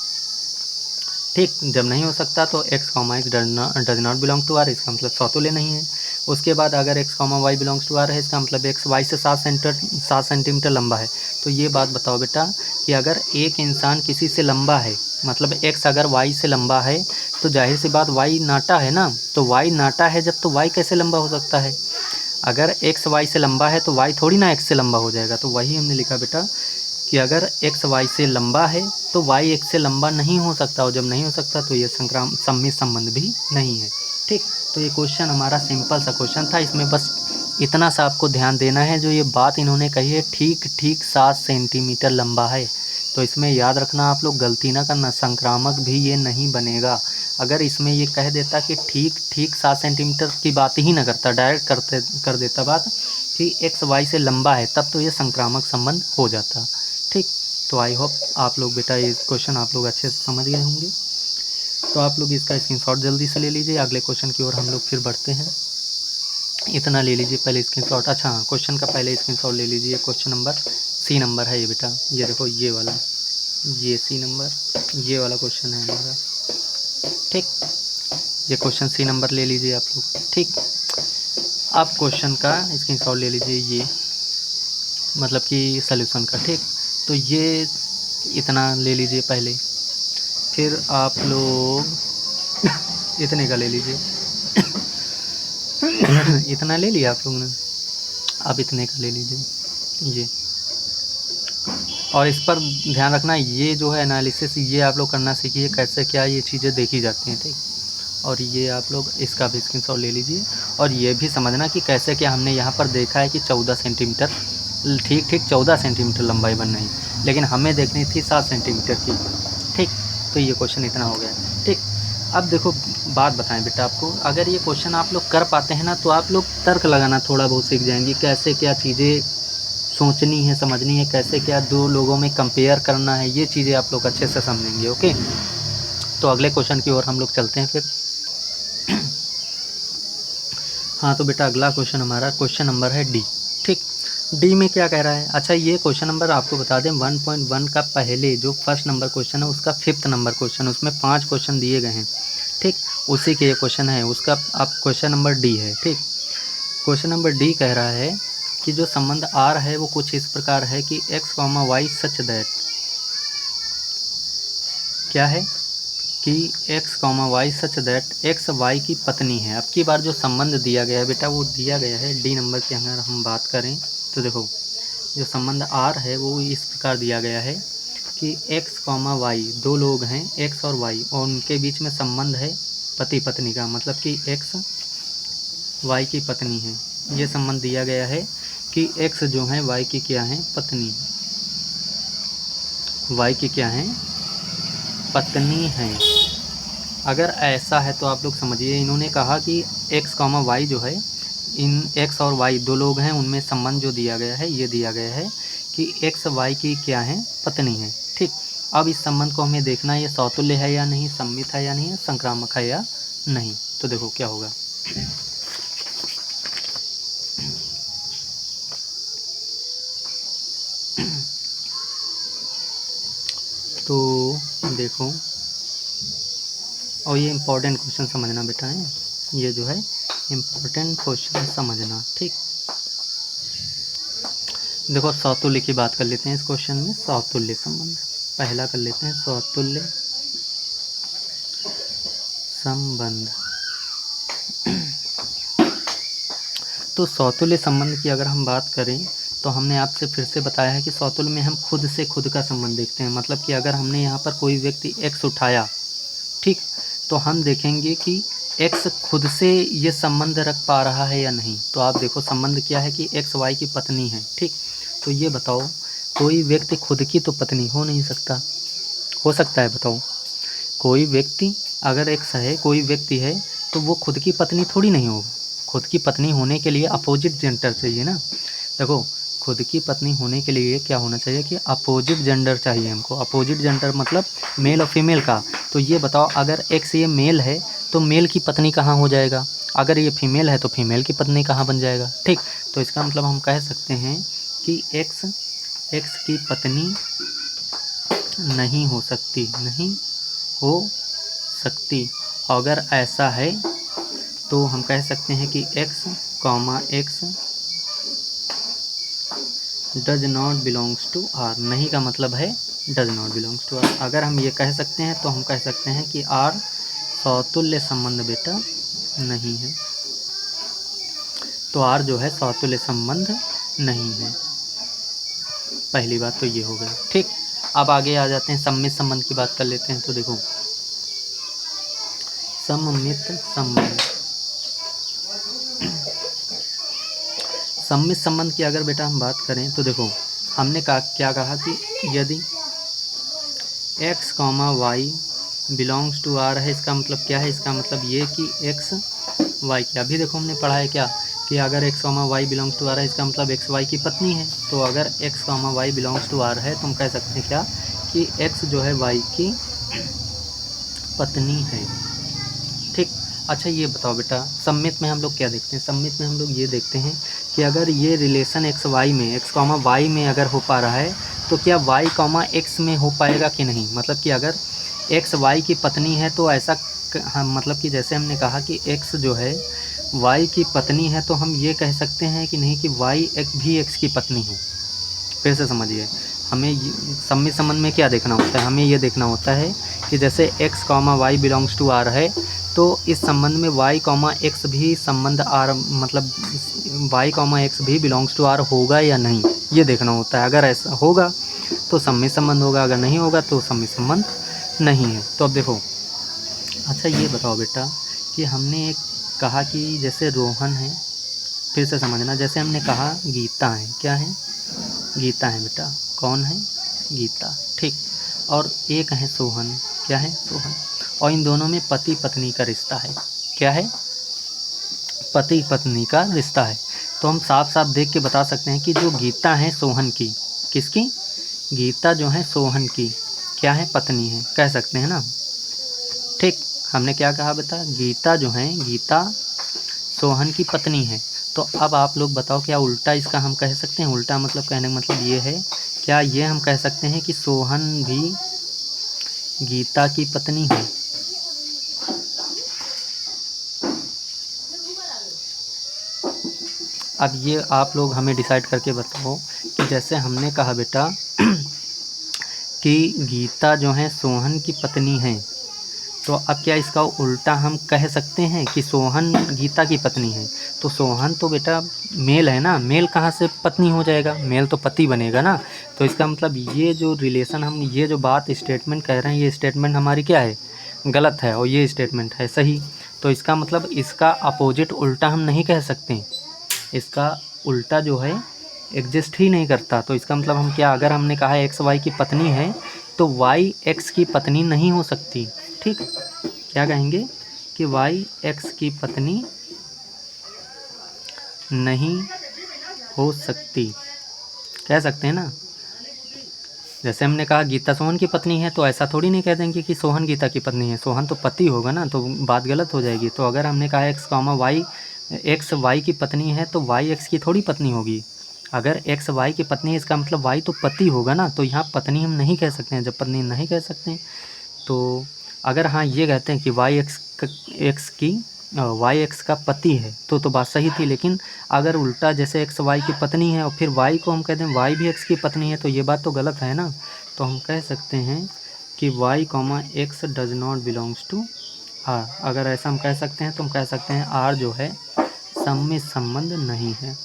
ठीक। जब नहीं हो सकता तो x, x does not belong to r, इसका मतलब सौतेले नहीं है। उसके बाद अगर x, y belongs to r है, इसका मतलब x y से 7 सेंटीमीटर लंबा है। तो ये बात बताओ बेटा कि अगर एक इंसान किसी से लंबा है, मतलब x अगर y से लंबा है, तो जाहिर सी बात y नाटा है ना। तो y नाटा है जब, तो y कैसे लंबा हो सकता है। अगर x y से लंबा है तो y थोड़ी ना x से लंबा हो जाएगा। तो वही हमने लिखा बेटा कि अगर x y से लंबा है तो y x से लंबा नहीं हो सकता, और जब नहीं हो सकता तो ये सम्मित संबंध भी नहीं है, ठीक। तो ये क्वेश्चन हमारा सिंपल सा क्वेश्चन था। इसमें बस इतना सा आपको ध्यान देना है, जो ये बात इन्होंने कही है ठीक 7 सेंटीमीटर लंबा है। तो इसमें याद रखना आप लोग, गलती ना करना, संक्रामक भी ये नहीं बनेगा। अगर इसमें ये कह देता कि ठीक ठीक 7 सेंटीमीटर की बात ही ना करता, डायरेक्ट कर देता बात कि एक्स वाई से लंबा है, तब तो ये संक्रामक संबंध हो जाता। ठीक, तो आई होप आप लोग बेटा ये क्वेश्चन आप लोग अच्छे से समझ गए होंगे। तो आप लोग इसका स्क्रीनशॉट जल्दी से ले लीजिए, अगले क्वेश्चन की ओर हम लोग फिर बढ़ते हैं। इतना ले लीजिए पहले स्क्रीनशॉट। अच्छा हाँ, क्वेश्चन का पहले स्क्रीनशॉट ले लीजिए। क्वेश्चन नंबर सी नंबर है ये बेटा, ये देखो ये वाला, ये सी नंबर, ये वाला क्वेश्चन है हमारा। ठीक, ये क्वेश्चन सी नंबर ले लीजिए आप लोग। ठीक, अब क्वेश्चन का स्क्रीनशॉट ले लीजिए, ये मतलब कि सॉल्यूशन का। ठीक, तो ये इतना ले लीजिए पहले, फिर आप लोग इतने का ले लीजिए। इतना ले लिया आप लोगों ने, अब इतने का ले लीजिए ये। और इस पर ध्यान रखना, ये जो है एनालिसिस ये आप लोग करना सीखिए, कैसे क्या ये चीज़ें देखी जाती हैं। ठीक, और ये आप लोग इसका भी स्क्रीनशॉट ले लीजिए। और ये भी समझना कि कैसे क्या हमने यहाँ पर देखा है कि 14 सेंटीमीटर, ठीक 14 सेंटीमीटर लंबाई बन रही, लेकिन हमें देखनी थी 7 सेंटीमीटर की। ठीक, तो ये क्वेश्चन इतना हो गया। ठीक, अब देखो बात बताएं बेटा आपको, अगर ये क्वेश्चन आप लोग कर पाते हैं ना, तो आप लोग तर्क लगाना थोड़ा बहुत सीख जाएंगे, कैसे क्या चीज़ें सोचनी है, समझनी है, कैसे क्या दो लोगों में कंपेयर करना है, ये चीज़ें आप लोग अच्छे से समझेंगे। ओके, तो अगले क्वेश्चन की ओर हम लोग चलते हैं फिर। हाँ, तो बेटा अगला क्वेश्चन हमारा क्वेश्चन नंबर है डी। ठीक, डी में क्या कह रहा है। अच्छा, ये क्वेश्चन नंबर आपको बता दें 1.1 का पहले जो फर्स्ट नंबर क्वेश्चन है उसका 5th नंबर क्वेश्चन, उसमें 5 क्वेश्चन दिए गए हैं। ठीक, उसी के ये क्वेश्चन है, उसका आप क्वेश्चन नंबर डी है। ठीक, क्वेश्चन नंबर डी कह रहा है कि जो संबंध आर है वो कुछ इस प्रकार है कि x comma y such that, क्या है कि x comma y such that x y की पत्नी है। अब की बार जो संबंध दिया गया है बेटा वो दिया गया है डी नंबर की। अगर हम बात करें तो देखो जो संबंध आर है वो इस प्रकार दिया गया है कि एक्स कॉमा वाई, दो लोग हैं एक्स और वाई, और उनके बीच में संबंध है पति पत्नी का, मतलब कि एक्स वाई की पत्नी है। ये संबंध दिया गया है कि एक्स जो है वाई की क्या है, पत्नी, वाई की क्या है, पत्नी है। अगर ऐसा है तो आप लोग समझिए, इन्होंने कहा कि एक्स कॉमा वाई जो है, इन एक्स और वाई दो लोग हैं, उनमें संबंध जो दिया गया है ये दिया गया है कि एक्स वाई की क्या है, पत्नी है। ठीक, अब इस संबंध को हमें देखना है ये सौतुल्य है या नहीं, सम्मित है या नहीं, संक्रामक है या नहीं। तो देखो क्या होगा। तो देखो, और ये इम्पोर्टेंट क्वेश्चन समझना बेटा है, ये जो है इम्पोर्टेंट क्वेश्चन समझना। ठीक, देखो सौतुल्य की बात कर लेते हैं इस क्वेश्चन में। सौतुल्य संबंध पहला कर लेते हैं, सौतुल्य संबंध। तो सौतुल्य संबंध की अगर हम बात करें तो हमने आपसे फिर से बताया है कि सौतुल्य में हम खुद से खुद का संबंध देखते हैं। मतलब कि अगर हमने यहाँ पर कोई व्यक्ति एक्स उठाया, ठीक, तो हम देखेंगे कि एक्स खुद से ये संबंध रख पा रहा है या नहीं। तो आप देखो संबंध क्या है कि एक्स वाई की पत्नी है। ठीक, तो ये बताओ कोई व्यक्ति खुद की तो पत्नी हो नहीं सकता, हो सकता है बताओ? कोई व्यक्ति अगर एक्स है, कोई व्यक्ति है, तो वो खुद की पत्नी थोड़ी नहीं होगा। खुद की पत्नी होने के लिए अपोजिट जेंडर चाहिए ना। देखो खुद की पत्नी होने के लिए क्या होना चाहिए कि अपोजिट जेंडर चाहिए हमको। अपोजिट जेंडर मतलब मेल और फीमेल का। तो ये बताओ अगर एक्स ये मेल है तो मेल की पत्नी कहाँ हो जाएगा, अगर ये फीमेल है तो फीमेल की पत्नी कहाँ बन जाएगा। ठीक, तो इसका मतलब हम कह सकते हैं कि एक्स की पत्नी नहीं हो सकती, नहीं हो सकती। अगर ऐसा है तो हम कह सकते हैं कि x comma x does not belongs to r. नहीं का मतलब है does not belongs to r. अगर हम ये कह सकते हैं तो हम कह सकते हैं कि आर सौतुल्य संबंध बेटा नहीं है। तो आर जो है सौतुल्य संबंध नहीं है। पहली बात तो ये हो गई। ठीक, अब आगे आ जाते हैं सम्मित संबंध की बात कर लेते हैं। तो देखो सम्मित संबंध, सम्मित संबंध की अगर बेटा हम बात करें तो देखो हमने क्या कहा कि यदि x comma y belongs to r है, इसका मतलब क्या है, इसका मतलब ये कि एक्स वाई की, अभी देखो हमने पढ़ा है क्या कि अगर x comma y belongs to r है, इसका मतलब एक्स वाई की पत्नी है। तो अगर x comma y belongs to r है तो हम कह सकते हैं क्या कि एक्स जो है वाई की पत्नी है। ठीक। अच्छा ये बताओ बेटा, सम्मित में हम लोग क्या देखते हैं, सम्मित में हम लोग ये देखते हैं कि अगर ये रिलेशन एक्स वाई में, एक्स कॉमा वाई में अगर हो पा रहा है तो क्या वाई कॉमा एक्स में हो पाएगा कि नहीं। मतलब कि अगर एक्स वाई की पत्नी है तो ऐसा हम मतलब कि जैसे हमने कहा कि एक्स जो है वाई की पत्नी है, तो हम ये कह सकते हैं कि नहीं कि वाई एक भी एक्स की पत्नी हो। फिर से समझिए, हमें सम्मित संबंध में क्या देखना होता है, हमें ये देखना होता है कि जैसे x comma y belongs to r है तो इस संबंध में वाई कॉमा एक्स भी संबंध आर मतलब वाई कॉमा एक्स भी बिलोंग्स टू आर होगा या नहीं, ये देखना होता है। अगर ऐसा होगा तो सम्मित संबंध होगा, अगर नहीं होगा तो सम्मित संबंध नहीं है। तो अब देखो, अच्छा ये बताओ बेटा कि हमने एक कहा कि जैसे रोहन है, फिर से समझना, जैसे हमने कहा गीता है, क्या है, गीता है बेटा, कौन है, गीता, ठीक। और एक है सोहन, क्या है, सोहन। और इन दोनों में पति पत्नी का रिश्ता है, क्या है, पति पत्नी का रिश्ता है। तो हम साफ साफ देख के बता सकते हैं कि जो गीता है सोहन की, किसकी, गीता जो है सोहन की क्या है, पत्नी है, कह सकते हैं ना। ठीक, हमने क्या कहा बेटा, गीता जो है, गीता सोहन की पत्नी है। तो अब आप लोग बताओ क्या उल्टा इसका हम कह सकते हैं, उल्टा मतलब कहने का मतलब ये है, क्या ये हम कह सकते हैं कि सोहन भी गीता की पत्नी है। अब ये आप लोग हमें डिसाइड करके बताओ कि जैसे हमने कहा बेटा कि गीता जो है सोहन की पत्नी है, तो अब क्या इसका उल्टा हम कह सकते हैं कि सोहन गीता की पत्नी है। तो सोहन तो बेटा मेल है ना, मेल कहाँ से पत्नी हो जाएगा, मेल तो पति बनेगा ना। तो इसका मतलब ये जो रिलेशन हम, ये जो बात स्टेटमेंट कह रहे हैं, ये स्टेटमेंट हमारी क्या है, गलत है, और ये स्टेटमेंट है सही। तो इसका मतलब इसका अपोजिट उल्टा हम नहीं कह सकते, इसका उल्टा जो है एग्जिस्ट ही नहीं करता। तो इसका मतलब हम क्या, अगर हमने कहा एक्स वाई की पत्नी है तो वाई एक्स की पत्नी नहीं हो सकती। ठीक, क्या कहेंगे कि वाई एक्स की पत्नी नहीं हो सकती, कह सकते हैं ना। जैसे हमने कहा गीता सोहन की पत्नी है तो ऐसा थोड़ी नहीं कह देंगे कि सोहन गीता की पत्नी है, सोहन तो पति होगा ना, तो बात गलत हो जाएगी। तो अगर हमने कहा x comma y, x y की पत्नी है तो वाई एक्स की थोड़ी पत्नी होगी। अगर एक्स वाई की पत्नी है इसका मतलब वाई तो पति होगा ना, तो यहाँ पत्नी हम नहीं कह सकते हैं। जब पत्नी नहीं कह सकते हैं तो अगर हाँ ये कहते हैं कि वाई एक्स का पति है तो बात सही थी। लेकिन अगर उल्टा जैसे एक्स वाई की पत्नी है और फिर वाई को हम कहते हैं वाई भी एक्स की पत्नी है, तो ये बात तो गलत है ना। तो हम कह सकते हैं कि y comma x does not belongs to r. अगर ऐसा हम कह सकते हैं तो हम कह सकते हैं आर जो है सम्मित संबंध नहीं है।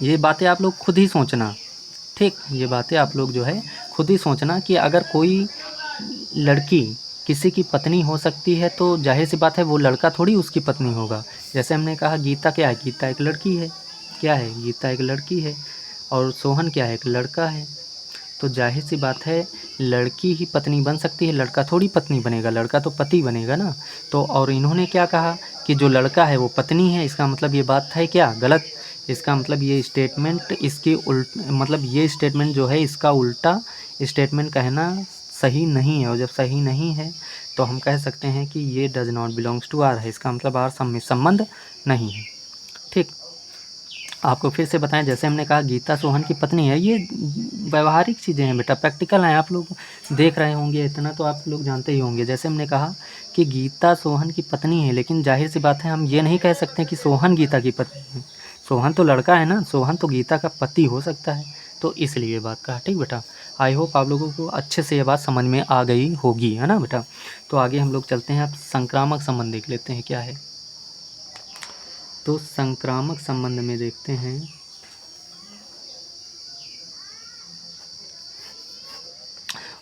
ये बातें आप लोग खुद ही सोचना, ठीक, ये बातें आप लोग जो है खुद ही सोचना कि अगर कोई लड़की किसी की पत्नी हो सकती है तो जाहिर सी बात है वो लड़का थोड़ी उसकी पत्नी होगा। जैसे हमने कहा गीता क्या है, गीता एक लड़की है, क्या है, गीता एक लड़की है, और सोहन क्या है, एक लड़का है। तो जाहिर सी बात है लड़की ही पत्नी बन सकती है, लड़का थोड़ी पत्नी बनेगा, लड़का तो पति बनेगा ना। तो और इन्होंने क्या कहा कि जो लड़का है वो पत्नी है, इसका मतलब ये बात है क्या, गलत। इसका मतलब ये स्टेटमेंट इसकी मतलब ये स्टेटमेंट जो है इसका उल्टा स्टेटमेंट कहना सही नहीं है। और जब सही नहीं है तो हम कह सकते हैं कि ये does not belongs to r है, इसका मतलब आर सम्मित संबंध नहीं है। ठीक, आपको फिर से बताएं, जैसे हमने कहा गीता सोहन की पत्नी है, ये व्यवहारिक चीज़ें हैं बेटा, प्रैक्टिकल हैं, आप लोग देख रहे होंगे, इतना तो आप लोग जानते ही होंगे। जैसे हमने कहा कि गीता सोहन की पत्नी है, लेकिन जाहिर सी बात है हम ये नहीं कह सकते कि सोहन गीता की पत्नी है। सोहन तो लड़का है ना, सोहन तो गीता का पति हो सकता है, तो इसलिए बात कहा। ठीक बेटा, आई होप आप लोगों को अच्छे से ये बात समझ में आ गई होगी, है ना बेटा। तो आगे हम लोग चलते हैं, अब संक्रामक संबंध देख लेते हैं क्या है। तो संक्रामक संबंध में देखते हैं,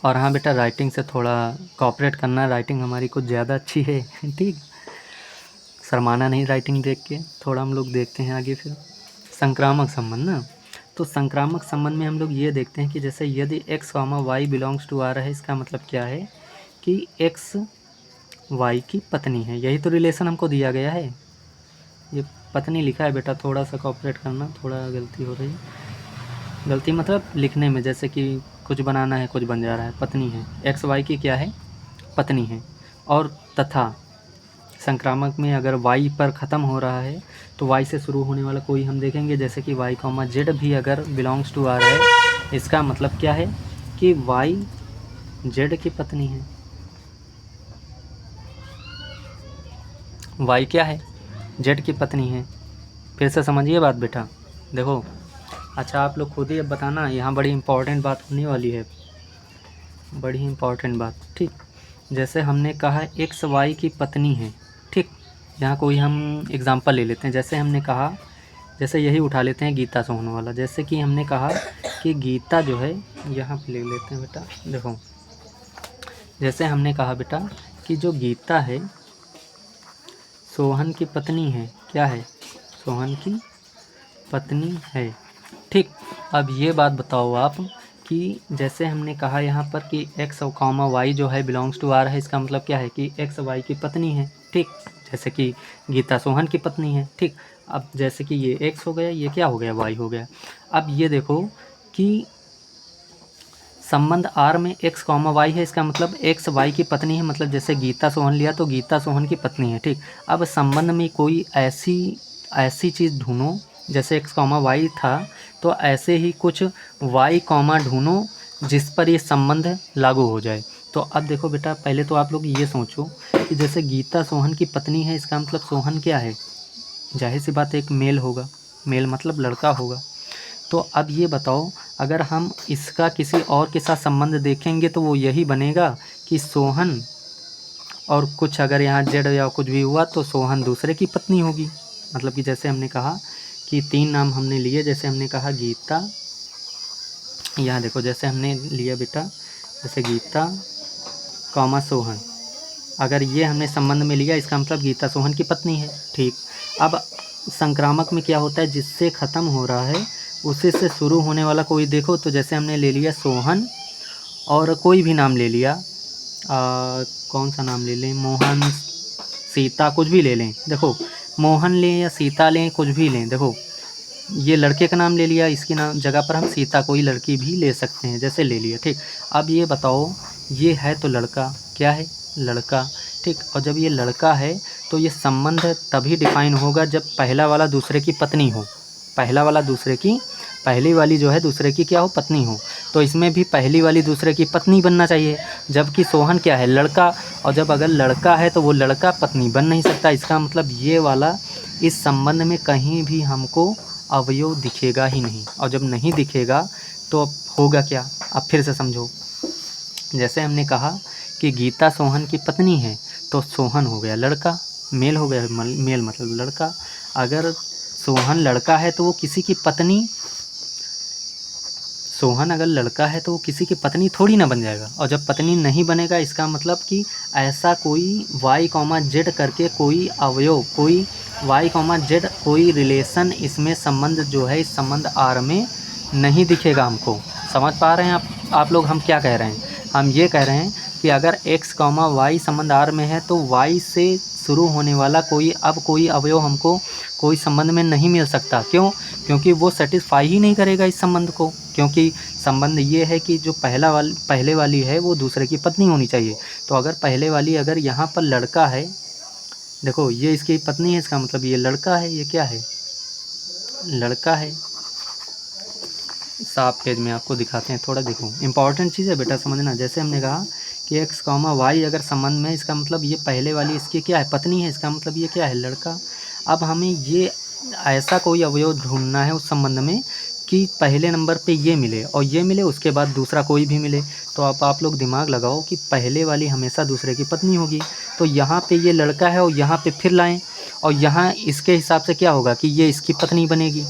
और हाँ बेटा राइटिंग से थोड़ा कोऑपरेट करना, राइटिंग हमारी कुछ ज़्यादा अच्छी है, ठीक, शर्माना नहीं राइटिंग देख के। थोड़ा हम लोग देखते हैं आगे फिर संक्रामक संबंध ना। तो संक्रामक संबंध में हम लोग ये देखते हैं कि जैसे यदि x comma y belongs to r है, इसका मतलब क्या है कि एक्स वाई की पत्नी है। यही तो रिलेशन हमको दिया गया है। ये पत्नी लिखा है बेटा, थोड़ा सा कोऑपरेट करना, थोड़ा गलती हो रही। गलती मतलब लिखने में, जैसे कि कुछ बनाना है कुछ बन जा रहा है। पत्नी है, एक्स वाई की क्या है, पत्नी है। और तथा संक्रामक में अगर वाई पर ख़त्म हो रहा है तो वाई से शुरू होने वाला कोई हम देखेंगे, जैसे कि वाई कॉमा जेड भी अगर बिलोंग्स टू आर है, इसका मतलब क्या है कि वाई जेड की पत्नी है। वाई क्या है, जेड की पत्नी है। फिर से समझिए बात बेटा, देखो। अच्छा आप लोग खुद ही अब बताना, यहाँ बड़ी इंपॉर्टेंट बात होने वाली है, बड़ी इंपॉर्टेंट बात। ठीक, जैसे हमने कहा एक्स वाई की पत्नी है। ठीक, यहाँ कोई हम एग्ज़ाम्पल ले लेते हैं। जैसे हमने कहा, जैसे यही उठा लेते हैं गीता सोहन वाला। जैसे कि हमने कहा कि गीता जो है, यहाँ पे ले लेते हैं बेटा, देखो। जैसे हमने कहा बेटा कि जो गीता है सोहन की पत्नी है। क्या है, सोहन की पत्नी है। ठीक, अब ये बात बताओ आप कि जैसे हमने कहा यहाँ पर कि एक्स और कॉमा वाई जो है बिलोंग्स टू आर है, इसका मतलब क्या है कि एक्स वाई की पत्नी है। ठीक, जैसे कि गीता सोहन की पत्नी है। ठीक, अब जैसे कि ये एक्स हो गया, ये क्या हो गया, वाई हो गया। अब ये देखो कि संबंध आर में एक्स कॉमा वाई है, इसका मतलब एक्स वाई की पत्नी है। मतलब जैसे गीता सोहन लिया तो गीता सोहन की पत्नी है। ठीक, अब संबंध में कोई ऐसी चीज़ ढूंढो, जैसे एक्स कॉमा वाई था तो ऐसे ही कुछ वाई कॉमा ढूंढो जिस पर ये संबंध लागू हो जाए। तो अब देखो बेटा, पहले तो आप लोग ये सोचो कि जैसे गीता सोहन की पत्नी है, इसका मतलब सोहन क्या है, जाहिर सी बात एक मेल होगा, मेल मतलब लड़का होगा। तो अब ये बताओ, अगर हम इसका किसी और के साथ संबंध देखेंगे तो वो यही बनेगा कि सोहन और कुछ अगर यहाँ जेड या कुछ भी हुआ तो सोहन दूसरे की पत्नी होगी। मतलब कि जैसे हमने कहा कि 3 नाम हमने लिए, जैसे हमने कहा गीता, यहाँ देखो जैसे हमने लिया बेटा, जैसे गीता कॉमा सोहन, अगर ये हमने संबंध में लिया इसका मतलब गीता सोहन की पत्नी है। ठीक, अब संक्रामक में क्या होता है, जिससे ख़त्म हो रहा है उसी से शुरू होने वाला कोई देखो, तो जैसे हमने ले लिया सोहन और कोई भी नाम ले लिया, कौन सा नाम ले लें, मोहन, सीता, कुछ भी ले लें। देखो मोहन लें या सीता लें, कुछ भी लें। देखो ये लड़के का नाम ले लिया, इसकी नाम जगह पर हम सीता कोई लड़की भी ले सकते हैं, जैसे ले लिया। ठीक, अब ये बताओ, ये है तो लड़का, क्या है, लड़का। ठीक, और जब ये लड़का है तो ये संबंध तभी डिफाइन होगा जब पहला वाला दूसरे की पत्नी हो। पहला वाला दूसरे की, पहली वाली जो है दूसरे की क्या हो, पत्नी हो। तो इसमें भी पहली वाली दूसरे की पत्नी बनना चाहिए, जबकि सोहन क्या है, लड़का। और जब अगर लड़का है तो वो लड़का पत्नी बन नहीं सकता। इसका मतलब ये वाला, इस संबंध में कहीं भी हमको अवयव दिखेगा ही नहीं। और जब नहीं दिखेगा तो अब होगा क्या, अब फिर से समझो। जैसे हमने कहा कि गीता सोहन की पत्नी है, तो सोहन हो गया लड़का, मेल हो गया, मेल मतलब लड़का। अगर सोहन लड़का है तो वो किसी की पत्नी, सोहन अगर लड़का है तो वो किसी की पत्नी थोड़ी ना बन जाएगा। और जब पत्नी नहीं बनेगा, इसका मतलब कि ऐसा कोई वाई कॉमा जेड करके कोई अवयव, कोई वाई कॉमा जेड कोई रिलेशन, इसमें संबंध जो है, इस संबंध आर में नहीं दिखेगा हमको। समझ पा रहे हैं आप लोग हम क्या कह रहे हैं? हम ये कह रहे हैं कि अगर एक्स कॉमा वाई संबंध आर में है तो वाई से शुरू होने वाला कोई अवयव हमको कोई संबंध में नहीं मिल सकता। क्यों? क्योंकि वो सेटिस्फाई ही नहीं करेगा इस संबंध को। क्योंकि संबंध ये है कि जो पहले वाली है वो दूसरे की पत्नी होनी चाहिए। तो अगर पहले वाली अगर यहाँ पर लड़का है, देखो ये इसकी पत्नी है, इसका मतलब ये लड़का है, ये क्या है, लड़का है। साफ पेज में आपको दिखाते हैं, थोड़ा देखो, इंपॉर्टेंट चीज़ है बेटा समझना। जैसे हमने कहा कि एक्स कॉमा वाई अगर संबंध में, इसका मतलब ये पहले वाली इसकी क्या है, पत्नी है, इसका मतलब ये क्या है, लड़का। अब हमें ये ऐसा कोई अवयव ढूंढना है उस संबंध में कि पहले नंबर पे ये मिले और ये मिले, उसके बाद दूसरा कोई भी मिले। तो अब आप लोग दिमाग लगाओ कि पहले वाली हमेशा दूसरे की पत्नी होगी। तो यहाँ पे ये लड़का है और यहाँ पे फिर लाएं, और यहाँ इसके हिसाब से क्या होगा कि ये इसकी पत्नी बनेगी,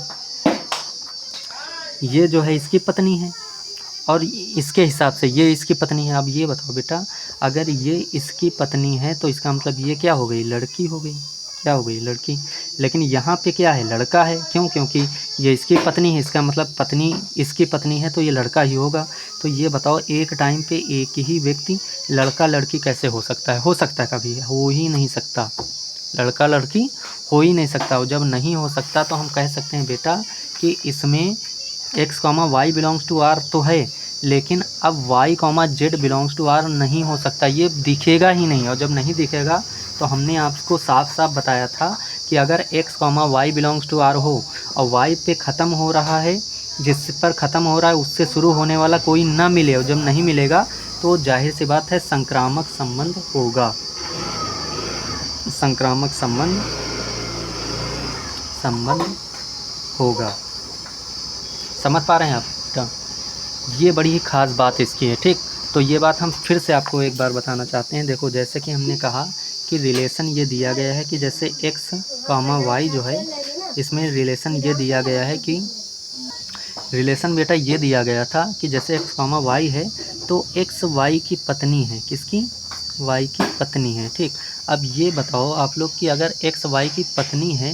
ये जो है इसकी पत्नी है, और इसके हिसाब से ये इसकी पत्नी है। अब ये बताओ बेटा, अगर ये इसकी पत्नी है तो इसका मतलब ये क्या हो गई, लड़की हो गई। क्या हो गई, लड़की। लेकिन यहाँ पे क्या है, लड़का है। क्यों? क्योंकि ये इसकी पत्नी है, इसका मतलब पत्नी इसकी पत्नी है तो ये लड़का ही होगा। तो ये बताओ एक टाइम पे एक ही व्यक्ति लड़का लड़की कैसे हो सकता है? हो सकता है कभी? हो ही नहीं सकता। लड़का लड़की हो ही नहीं सकता। और जब नहीं हो सकता तो हम कह सकते हैं बेटा कि इसमें x, y belongs to r तो है, लेकिन अब y, z belongs to r नहीं हो सकता, ये दिखेगा ही नहीं। और जब नहीं दिखेगा तो हमने आपको साफ साफ बताया था कि अगर x, y belongs to r हो और y पे ख़त्म हो रहा है, जिस पर ख़त्म हो रहा है उससे शुरू होने वाला कोई ना मिले, और जब नहीं मिलेगा तो जाहिर सी बात है संक्रामक संबंध होगा। संक्रामक संबंध होगा। समझ पा रहे हैं आप बेटा? ये बड़ी ही ख़ास बात इसकी है। ठीक, तो ये बात हम फिर से आपको एक बार बताना चाहते हैं। देखो, जैसे कि हमने कहा कि रिलेशन ये दिया गया है कि जैसे x, y जो है, इसमें रिलेशन ये दिया गया है कि रिलेशन बेटा ये दिया गया था कि जैसे x, y है तो x y की पत्नी है। किसकी? y की पत्नी है। ठीक, अब ये बताओ आप लोग कि अगर x y की पत्नी है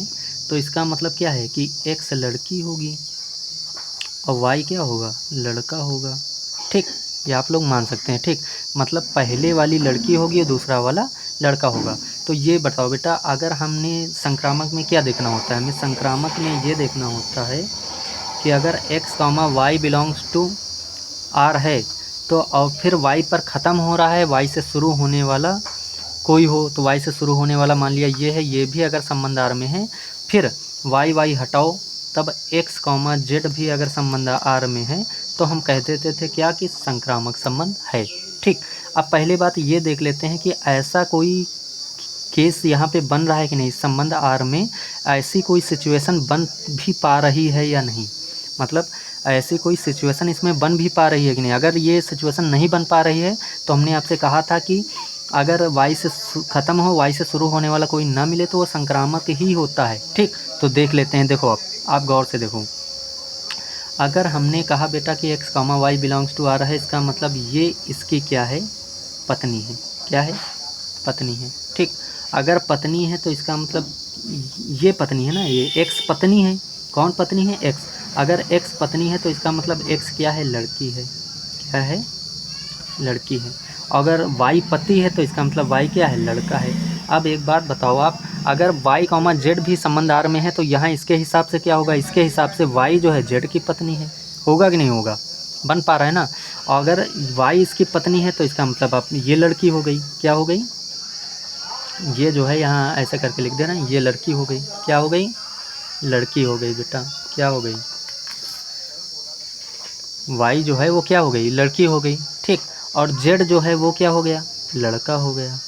तो इसका मतलब क्या है कि x लड़की होगी और y क्या होगा? लड़का होगा। ठीक, ये आप लोग मान सकते हैं। ठीक, मतलब पहले वाली लड़की होगी और दूसरा वाला लड़का होगा। तो ये बताओ बेटा, अगर हमने संक्रामक में क्या देखना होता है? हमें संक्रामक में ये देखना होता है कि अगर x, y belongs to r है तो और फिर y पर ख़त्म हो रहा है, y से शुरू होने वाला कोई हो, तो y से शुरू होने वाला मान लिया ये है, ये भी अगर संबंध r में है, फिर y हटाओ तब x, z भी अगर संबंध r में है तो हम कह देते थे क्या कि संक्रामक संबंध है। ठीक, अब पहले बात ये देख लेते हैं कि ऐसा कोई केस यहाँ पे बन रहा है कि नहीं, संबंध आर में ऐसी कोई सिचुएशन बन भी पा रही है या नहीं। मतलब ऐसी कोई सिचुएशन इसमें बन भी पा रही है कि नहीं। अगर ये सिचुएशन नहीं बन पा रही है तो हमने आपसे कहा था कि अगर y से ख़त्म हो, y से शुरू होने वाला कोई ना मिले तो वो संक्रामक ही होता है। ठीक, तो देख लेते हैं। देखो, आप गौर से देखो, अगर हमने कहा बेटा कि x, y belongs to r है, इसका मतलब ये इसकी क्या है? पत्नी है। क्या है? पत्नी है। ठीक, अगर पत्नी है तो इसका मतलब ये पत्नी है ना, ये x पत्नी है। कौन पत्नी है? x। अगर x पत्नी है तो इसका मतलब x क्या है? लड़की है। क्या है? लड़की है। अगर y पति है तो इसका मतलब y क्या है? लड़का है। अब एक बात बताओ आप, अगर y, z भी संबंध आर में है तो यहाँ इसके हिसाब से क्या होगा? इसके हिसाब से y जो है z की पत्नी है। होगा कि नहीं होगा? बन पा रहा है ना। और अगर y इसकी पत्नी है तो इसका मतलब आप ये लड़की हो गई। क्या हो गई? ये जो है यहाँ ऐसे करके लिख देना, ये लड़की हो गई। क्या हो गई? लड़की हो गई बेटा। क्या हो गई? वाई जो है वो क्या हो गई? लड़की हो गई। ठीक, और जेड जो है वो क्या हो गया? लड़का हो गया।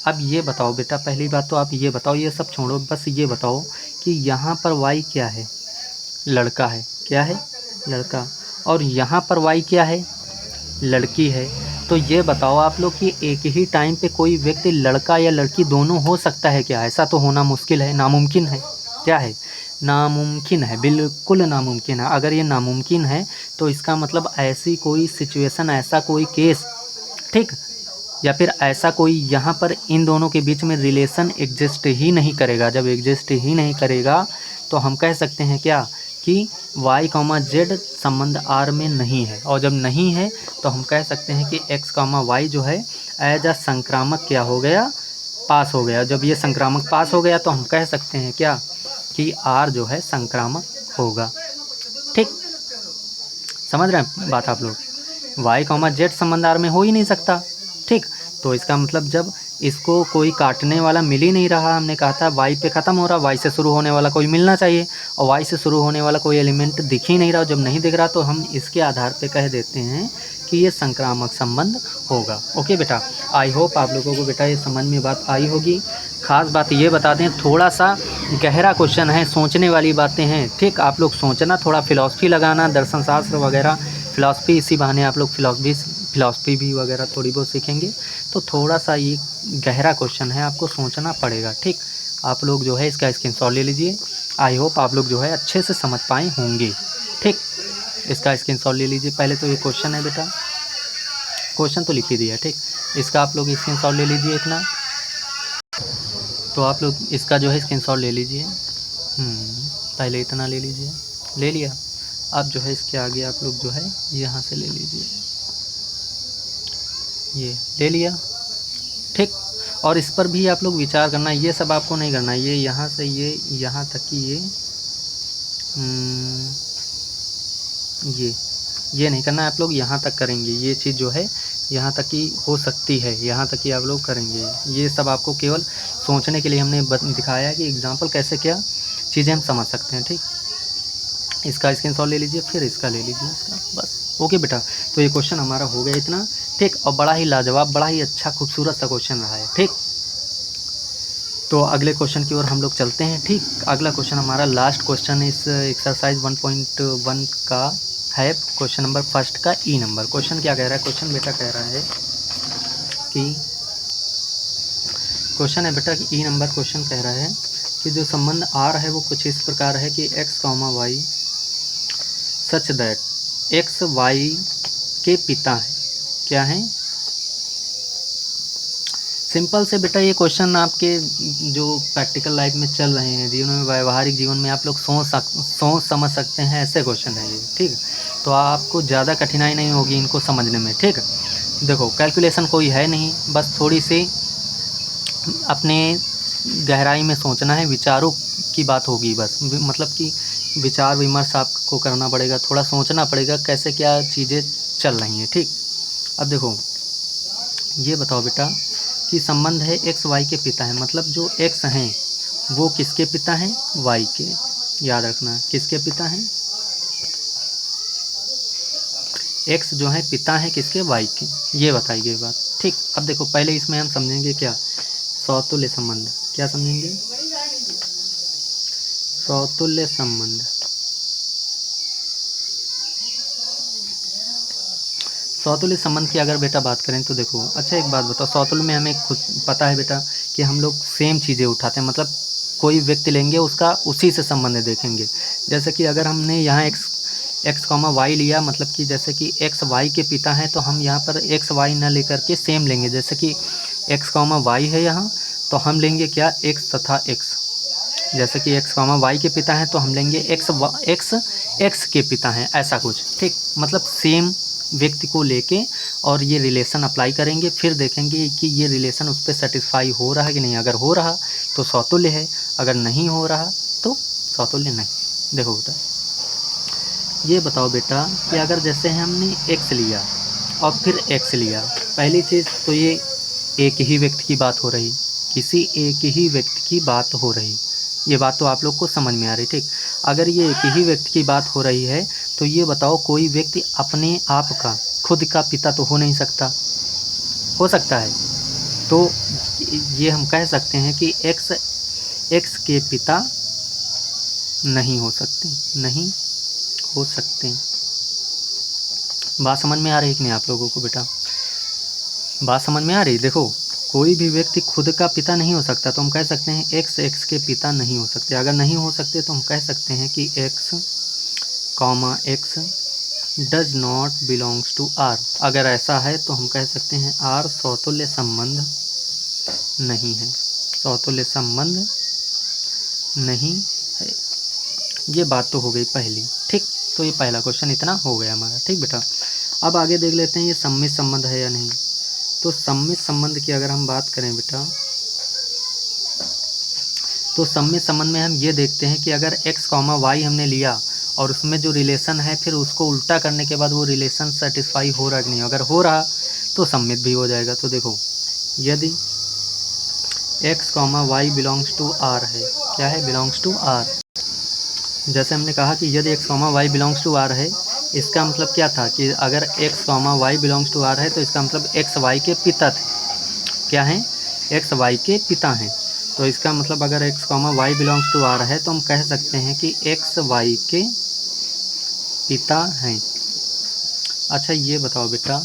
अब ये बताओ बेटा, पहली बात तो आप ये बताओ, ये सब छोड़ो, बस ये बताओ कि यहाँ पर वाई क्या है? लड़का है। क्या है? लड़का। और यहाँ पर वाई क्या है? लड़की है। तो ये बताओ आप लोग कि एक ही टाइम पे कोई व्यक्ति लड़का या लड़की दोनों हो सकता है क्या? ऐसा तो होना मुश्किल है, नामुमकिन है। क्या है? नामुमकिन है, बिल्कुल नामुमकिन है। अगर ये नामुमकिन है तो इसका मतलब ऐसी कोई सिचुएशन, ऐसा कोई केस, ठीक, या फिर ऐसा कोई यहाँ पर इन दोनों के बीच में रिलेशन एग्जिस्ट ही नहीं करेगा। जब एग्जिस्ट ही नहीं करेगा तो हम कह सकते हैं क्या कि y, z संबंध r में नहीं है। और जब नहीं है तो हम कह सकते हैं कि x, y जो है एज अ संक्रामक क्या हो गया? पास हो गया। जब ये संक्रामक पास हो गया तो हम कह सकते हैं क्या कि r जो है संक्रामक होगा। ठीक, समझ रहे हैं बात आप लोग? y, z संबंध r में हो ही नहीं सकता। ठीक, तो इसका मतलब जब इसको कोई काटने वाला मिल ही नहीं रहा, हमने कहा था y पे ख़त्म हो रहा, y से शुरू होने वाला कोई मिलना चाहिए, और y से शुरू होने वाला कोई एलिमेंट दिख ही नहीं रहा। जब नहीं दिख रहा तो हम इसके आधार पे कह देते हैं कि ये संक्रामक संबंध होगा। ओके बेटा, आई होप आप लोगों को बेटा ये समझ में बात आई होगी। ख़ास बात ये बता दें, थोड़ा सा गहरा क्वेश्चन है, सोचने वाली बातें हैं। ठीक, आप लोग सोचना, थोड़ा फिलॉसफी लगाना, दर्शन शास्त्र वगैरह, फिलॉसफी, इसी बहाने आप लोग फिलॉसफी भी वगैरह थोड़ी बहुत सीखेंगे। तो थोड़ा सा ये गहरा क्वेश्चन है, आपको सोचना पड़ेगा। ठीक, आप लोग जो है इसका स्क्रीनशॉट ले लीजिए। आई होप आप लोग जो है अच्छे से समझ पाए होंगे। ठीक, इसका स्क्रीनशॉट ले लीजिए। पहले तो ये क्वेश्चन है बेटा, क्वेश्चन तो लिख ही दिया। ठीक, इसका आप लोग स्क्रीनशॉट ले लीजिए इतना। तो आप लोग इसका जो है स्क्रीनशॉट ले लीजिए। पहले इतना ले लीजिए, ले लिया। अब जो है इसके आगे आप लोग जो है यहाँ से ले लीजिए, ये ले लिया, ठीक। और इस पर भी आप लोग विचार करना, ये सब आपको नहीं करना, ये यहाँ से ये यहाँ तक कि ये नहीं करना, आप लोग यहाँ तक करेंगे। ये चीज़ जो है यहाँ तक की हो सकती है, यहाँ तक कि आप लोग करेंगे। ये सब आपको केवल सोचने के लिए हमने दिखाया है कि एग्जाम्पल कैसे क्या चीज़ें हम समझ सकते हैं, ठीक। इसका स्क्रीनशॉट ले लीजिए, फिर इसका ले लीजिए, इसका, बस। ओके बेटा, तो ये क्वेश्चन हमारा हो गया इतना, ठीक। और बड़ा ही लाजवाब, बड़ा ही अच्छा खूबसूरत सा क्वेश्चन रहा है, ठीक। तो अगले क्वेश्चन की ओर हम लोग चलते हैं, ठीक। अगला क्वेश्चन हमारा लास्ट क्वेश्चन इस एक्सरसाइज 1.1 का है, क्वेश्चन नंबर फर्स्ट का ई नंबर। क्वेश्चन क्या कह रहा है? क्वेश्चन बेटा कह रहा है कि क्वेश्चन है बेटा कि ई नंबर क्वेश्चन कह रहा है कि जो संबंध आर है वो कुछ इस प्रकार है कि x comma y such that x y के पिता है। क्या है? सिंपल से बेटा ये क्वेश्चन आपके जो प्रैक्टिकल लाइफ में चल रहे हैं, जीवन में, व्यवहारिक जीवन में आप लोग सोच समझ सकते हैं, ऐसे क्वेश्चन है ये, ठीक। तो आपको ज़्यादा कठिनाई नहीं होगी इनको समझने में, ठीक। देखो कैलकुलेशन कोई है नहीं, बस थोड़ी सी अपने गहराई में सोचना है, विचारों की बात होगी बस, मतलब कि विचार विमर्श आपको करना पड़ेगा, थोड़ा सोचना पड़ेगा कैसे क्या चीज़ें चल रही हैं, ठीक। अब देखो ये बताओ बेटा कि संबंध है एक्स वाई के पिता है, मतलब जो एक्स हैं वो किसके पिता हैं? वाई के। याद रखना किसके पिता हैं? एक्स जो है पिता है किसके? वाई के। ये बताई गई बात, ठीक। अब देखो पहले इसमें हम समझेंगे क्या, सौतुल्य संबंध। क्या समझेंगे? सौतुल्य संबंध। सौतुल्य संबंध की अगर बेटा बात करें तो देखो, अच्छा एक बात बताओ, सौतुल्य में हमें खुद पता है बेटा कि हम लोग सेम चीज़ें उठाते हैं, मतलब कोई व्यक्ति लेंगे उसका उसी से संबंध देखेंगे। जैसे कि अगर हमने यहाँ एक्स कॉमा वाई लिया, मतलब कि जैसे कि एक्स वाई के पिता हैं, तो हम यहाँ पर एक्स वाई न लेकर के सेम लेंगे। जैसे कि एक्स कॉमा वाई है यहाँ, तो हम लेंगे क्या? एक्स तथा एक्स। जैसे कि एक्स कॉमा वाई के पिता हैं तो हम लेंगे एक्स के पिता हैं, ऐसा कुछ, ठीक। मतलब सेम व्यक्ति को लेके और ये रिलेशन अप्लाई करेंगे, फिर देखेंगे कि ये रिलेशन उस पर सेटिस्फाई हो रहा है कि नहीं। अगर हो रहा तो सौतुल्य है, अगर नहीं हो रहा तो सौतुल्य नहीं। देखो बेटा ये बताओ बेटा कि अगर जैसे हमने एक्स लिया और फिर एक्स लिया, पहली चीज़ तो ये एक ही व्यक्ति की बात हो रही, किसी एक ही व्यक्ति की बात हो रही, ये बात तो आप लोग को समझ में आ रही, ठीक। अगर ये एक ही व्यक्ति की बात हो रही है तो ये बताओ कोई व्यक्ति अपने आप का खुद का पिता तो हो नहीं सकता, हो सकता है? तो ये हम कह सकते हैं कि एक्स के पिता नहीं हो सकते, नहीं हो सकते। बात समझ में आ रही कि नहीं आप लोगों को बेटा? बात समझ में आ रही? देखो कोई भी व्यक्ति खुद का पिता नहीं हो सकता, तो हम कह सकते हैं एक्स के पिता नहीं हो सकते। अगर नहीं हो सकते तो हम कह सकते हैं कि x comma x does not belongs to r. अगर ऐसा है तो हम कह सकते हैं आर सौतुल्य संबंध नहीं है, सौतुल्य संबंध नहीं है। ये बात तो हो गई पहली, ठीक। तो ये पहला क्वेश्चन इतना हो गया हमारा, ठीक बेटा। अब आगे देख लेते हैं ये सम्मिश्र संबंध है या नहीं। तो सम्मिश्र संबंध की अगर हम बात करें बेटा, तो सम्मिश्र संबंध में हम ये देखते हैं कि अगर एक्स कॉमा वाई हमने लिया और उसमें जो रिलेशन है फिर उसको उल्टा करने के बाद वो रिलेशन सेटिस्फाई हो रहा कि नहीं। अगर हो रहा तो सम्मिश्र भी हो जाएगा। तो देखो यदि x comma y belongs to r है, क्या है? Belongs to r. जैसे हमने कहा कि यदि x comma y belongs to r है, इसका मतलब क्या था कि अगर x comma y belongs to r है तो इसका मतलब एक्स वाई के पिता थे। क्या हैं? एक्स वाई के पिता हैं। तो इसका मतलब अगर x comma y belongs to r है तो हम कह सकते हैं कि एक्स वाई के पिता हैं। अच्छा ये बताओ बेटा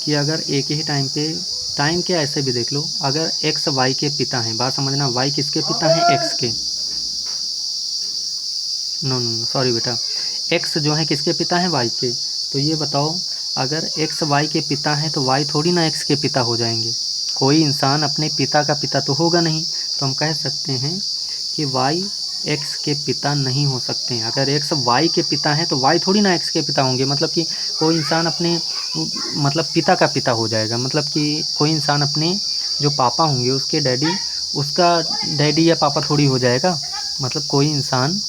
कि अगर एक ही टाइम के ऐसे भी देख लो, अगर एक्स वाई के पिता हैं, बात समझना, वाई किसके पिता हैं? एक्स के। नो सॉरी बेटा, एक्स जो है किसके पिता हैं? वाई के। तो ये बताओ अगर एक्स वाई के पिता हैं तो वाई थोड़ी ना एक्स के पिता हो जाएंगे। कोई इंसान अपने पिता का पिता तो होगा नहीं, तो हम कह सकते हैं कि y x के पिता नहीं हो सकते हैं। अगर x y के पिता हैं तो y थोड़ी ना x के पिता होंगे। मतलब कि कोई इंसान अपने मतलब पिता का पिता हो जाएगा। मतलब कि कोई इंसान अपने जो पापा होंगे उसके डैडी, उसका डैडी या पापा थोड़ी हो जाएगा। मतलब कोई इंसान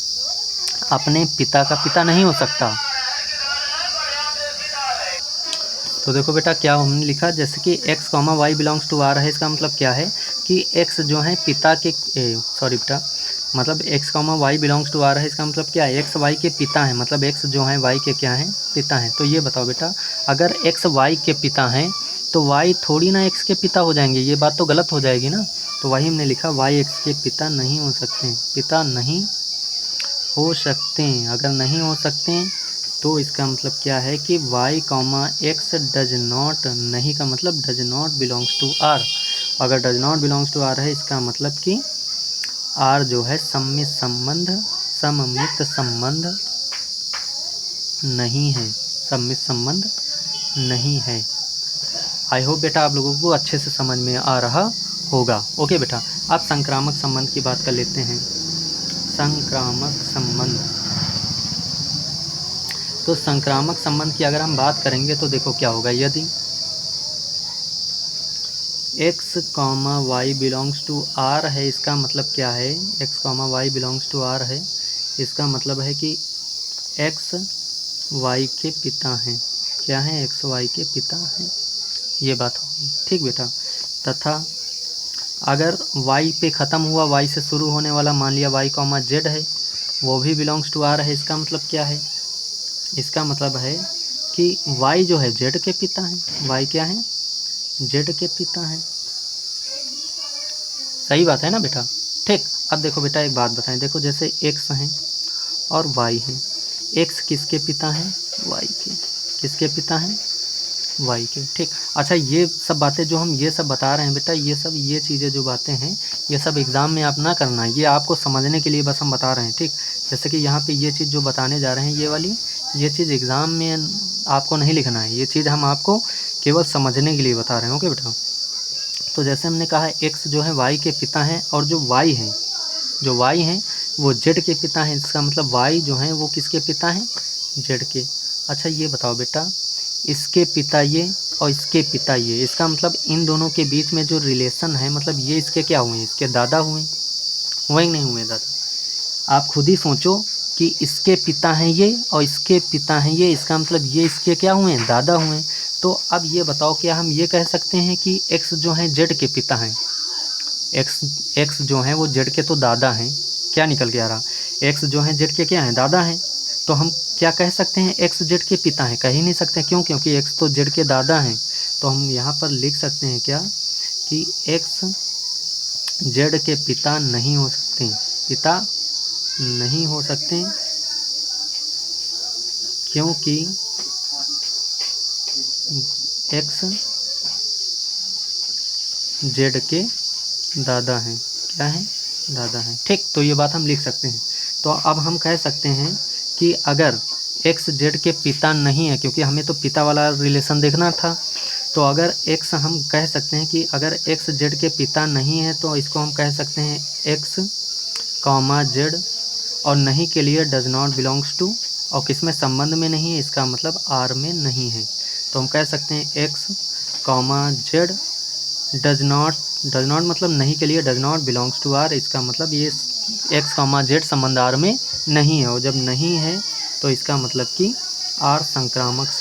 अपने पिता का पिता नहीं हो सकता। तो देखो बेटा क्या हमने लिखा, जैसे कि x, y belongs to r है। इसका मतलब क्या है कि x जो है पिता के सॉरी बेटा, मतलब x, y belongs to r है। इसका मतलब क्या है, x y के पिता हैं। मतलब x जो है y के क्या हैं, पिता हैं। तो ये बताओ बेटा, अगर x y के पिता हैं तो y थोड़ी ना x के पिता हो जाएंगे। ये बात तो गलत हो जाएगी ना। तो वही हमने लिखा y x के पिता नहीं हो सकते, पिता नहीं हो सकते। अगर नहीं हो सकते तो इसका मतलब क्या है कि y, x डज नॉट, नहीं का मतलब does not belongs to r। अगर does not belongs to r है, इसका मतलब कि r जो है सममित संबंध नहीं है, सममित संबंध नहीं है। आई होप बेटा आप लोगों को अच्छे से समझ में आ रहा होगा। ओके बेटा, अब संक्रामक संबंध की बात कर लेते हैं। संक्रामक संबंध, तो संक्रामक संबंध की अगर हम बात करेंगे तो देखो क्या होगा, यदि x, y belongs to r है, इसका मतलब क्या है, x, y belongs to r है, इसका मतलब है कि x y के पिता हैं। क्या हैं, x y के पिता हैं, ये बात होगी। ठीक बेटा, तथा अगर y पे ख़त्म हुआ, y से शुरू होने वाला मान लिया y, z है, वो भी बिलोंग्स टू r है। इसका मतलब क्या है, इसका मतलब है कि y जो है z के पिता हैं। y क्या है, z के पिता हैं। सही बात है ना बेटा। ठीक, अब देखो बेटा एक बात बताएं, देखो जैसे x हैं और y हैं, x किसके पिता हैं, y के। किसके पिता हैं, y के। ठीक, अच्छा ये सब बातें जो हम ये सब बता रहे हैं बेटा, ये चीज़ें जो बातें हैं, ये सब एग्ज़ाम में आप ना करना, ये आपको समझने के लिए बस हम बता रहे हैं। ठीक, जैसे कि यहाँ पे ये चीज़ जो बताने जा रहे हैं, ये वाली ये चीज़ एग्ज़ाम में आपको नहीं लिखना है, ये चीज़ हम आपको केवल समझने के लिए बता रहे हैं। ओके बेटा, तो जैसे हमने कहा है x जो है y के पिता हैं, और जो y हैं वो z के पिता हैं। इसका मतलब y जो हैं वो किसके पिता हैं, z के। अच्छा ये बताओ बेटा, इसके पिता ये और इसके पिता ये, इसका मतलब इन दोनों के बीच में जो रिलेशन है, मतलब ये इसके क्या हुए, इसके दादा हुए नहीं हुए दादा। आप खुद ही सोचो कि इसके पिता हैं ये और इसके पिता हैं ये, इसका मतलब ये इसके क्या हुए, दादा हुए। तो अब ये बताओ, क्या हम ये कह सकते हैं कि x जो हैं z के पिता हैं, x जो हैं वो z के तो दादा हैं। क्या निकल के आ रहा, x जो हैं z के क्या हैं, दादा हैं। तो हम क्या कह सकते हैं, x z के पिता हैं, कह ही नहीं सकते। क्यों, क्योंकि x तो z के दादा हैं। तो हम यहाँ पर लिख सकते हैं क्या, कि x z के पिता नहीं हो सकते, पिता नहीं हो सकते, क्योंकि x z के दादा हैं। क्या हैं, दादा हैं। ठीक, तो ये बात हम लिख सकते हैं। तो अब हम कह सकते हैं कि अगर x z के पिता नहीं है, क्योंकि हमें तो पिता वाला रिलेशन देखना था, तो अगर x हम कह सकते हैं कि अगर x z के पिता नहीं है, तो इसको हम कह सकते हैं x, z, और नहीं के लिए डज नॉट बिलोंग्स टू, और किस में संबंध में नहीं है, इसका मतलब r में नहीं है। तो हम कह सकते हैं x, z डज नॉट मतलब नहीं के लिए does not belongs to r। इसका मतलब ये x, z संबंध r में नहीं है, और जब नहीं है तो इसका मतलब कि r संक्रामक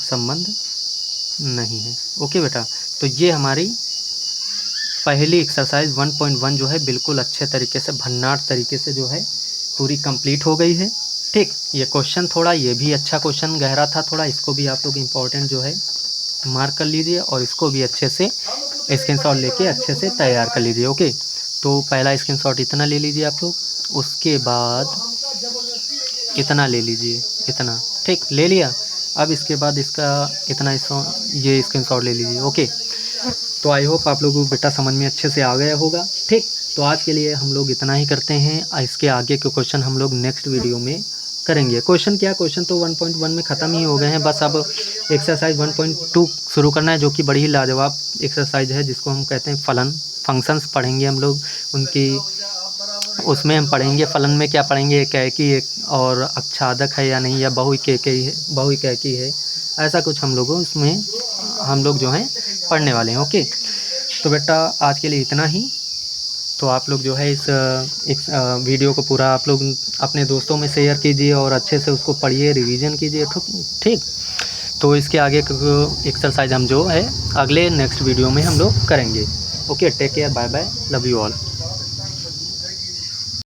संबंध नहीं है। ओके बेटा, तो ये हमारी पहली एक्सरसाइज 1.1 जो है बिल्कुल अच्छे तरीके से भन्नाट तरीके से जो है पूरी कंप्लीट हो गई है। ठीक, ये क्वेश्चन थोड़ा ये भी अच्छा क्वेश्चन गहरा था थोड़ा, इसको भी आप लोग इम्पोर्टेंट जो है मार्क कर लीजिए, और इसको भी अच्छे से स्क्रीनशॉट लेके अच्छे से तैयार कर लीजिए। ओके, तो पहला स्क्रीनशॉट इतना ले लीजिए आप लोग, उसके बाद इतना ले लीजिए, इतना। ठीक, ले लिया। अब इसके बाद इसका इतना ये स्क्रीनशॉट ले लीजिए। ओके, तो आई होप आप लोगों को बेटा समझ में अच्छे से आ गया होगा। ठीक, तो आज के लिए हम लोग इतना ही करते हैं, इसके आगे के क्वेश्चन हम लोग नेक्स्ट वीडियो में करेंगे। क्वेश्चन क्या, क्वेश्चन तो 1.1 में ख़त्म ही हो गए हैं, बस अब एक्सरसाइज 1.2 शुरू करना है, जो कि बड़ी ही लाजवाब एक्सरसाइज है, जिसको हम कहते हैं फलन। फंक्शंस पढ़ेंगे हम लोग उनकी, उसमें हम पढ़ेंगे फलन में क्या पढ़ेंगे, एकैकी एक और अक्षादक है या नहीं, या बहुइकैकी है, बहुइकैकी है, ऐसा कुछ हम लोगों इसमें हम लोग जो हैं पढ़ने वाले हैं। ओके, तो बेटा आज के लिए इतना ही। तो आप लोग जो है इस वीडियो को पूरा आप लोग अपने दोस्तों में शेयर कीजिए और अच्छे से उसको पढ़िए, रिवीजन कीजिए, ठीक। तो इसके आगे एक्सरसाइज हम जो है अगले नेक्स्ट वीडियो में हम लोग करेंगे। Okay, take care, bye bye, love you all.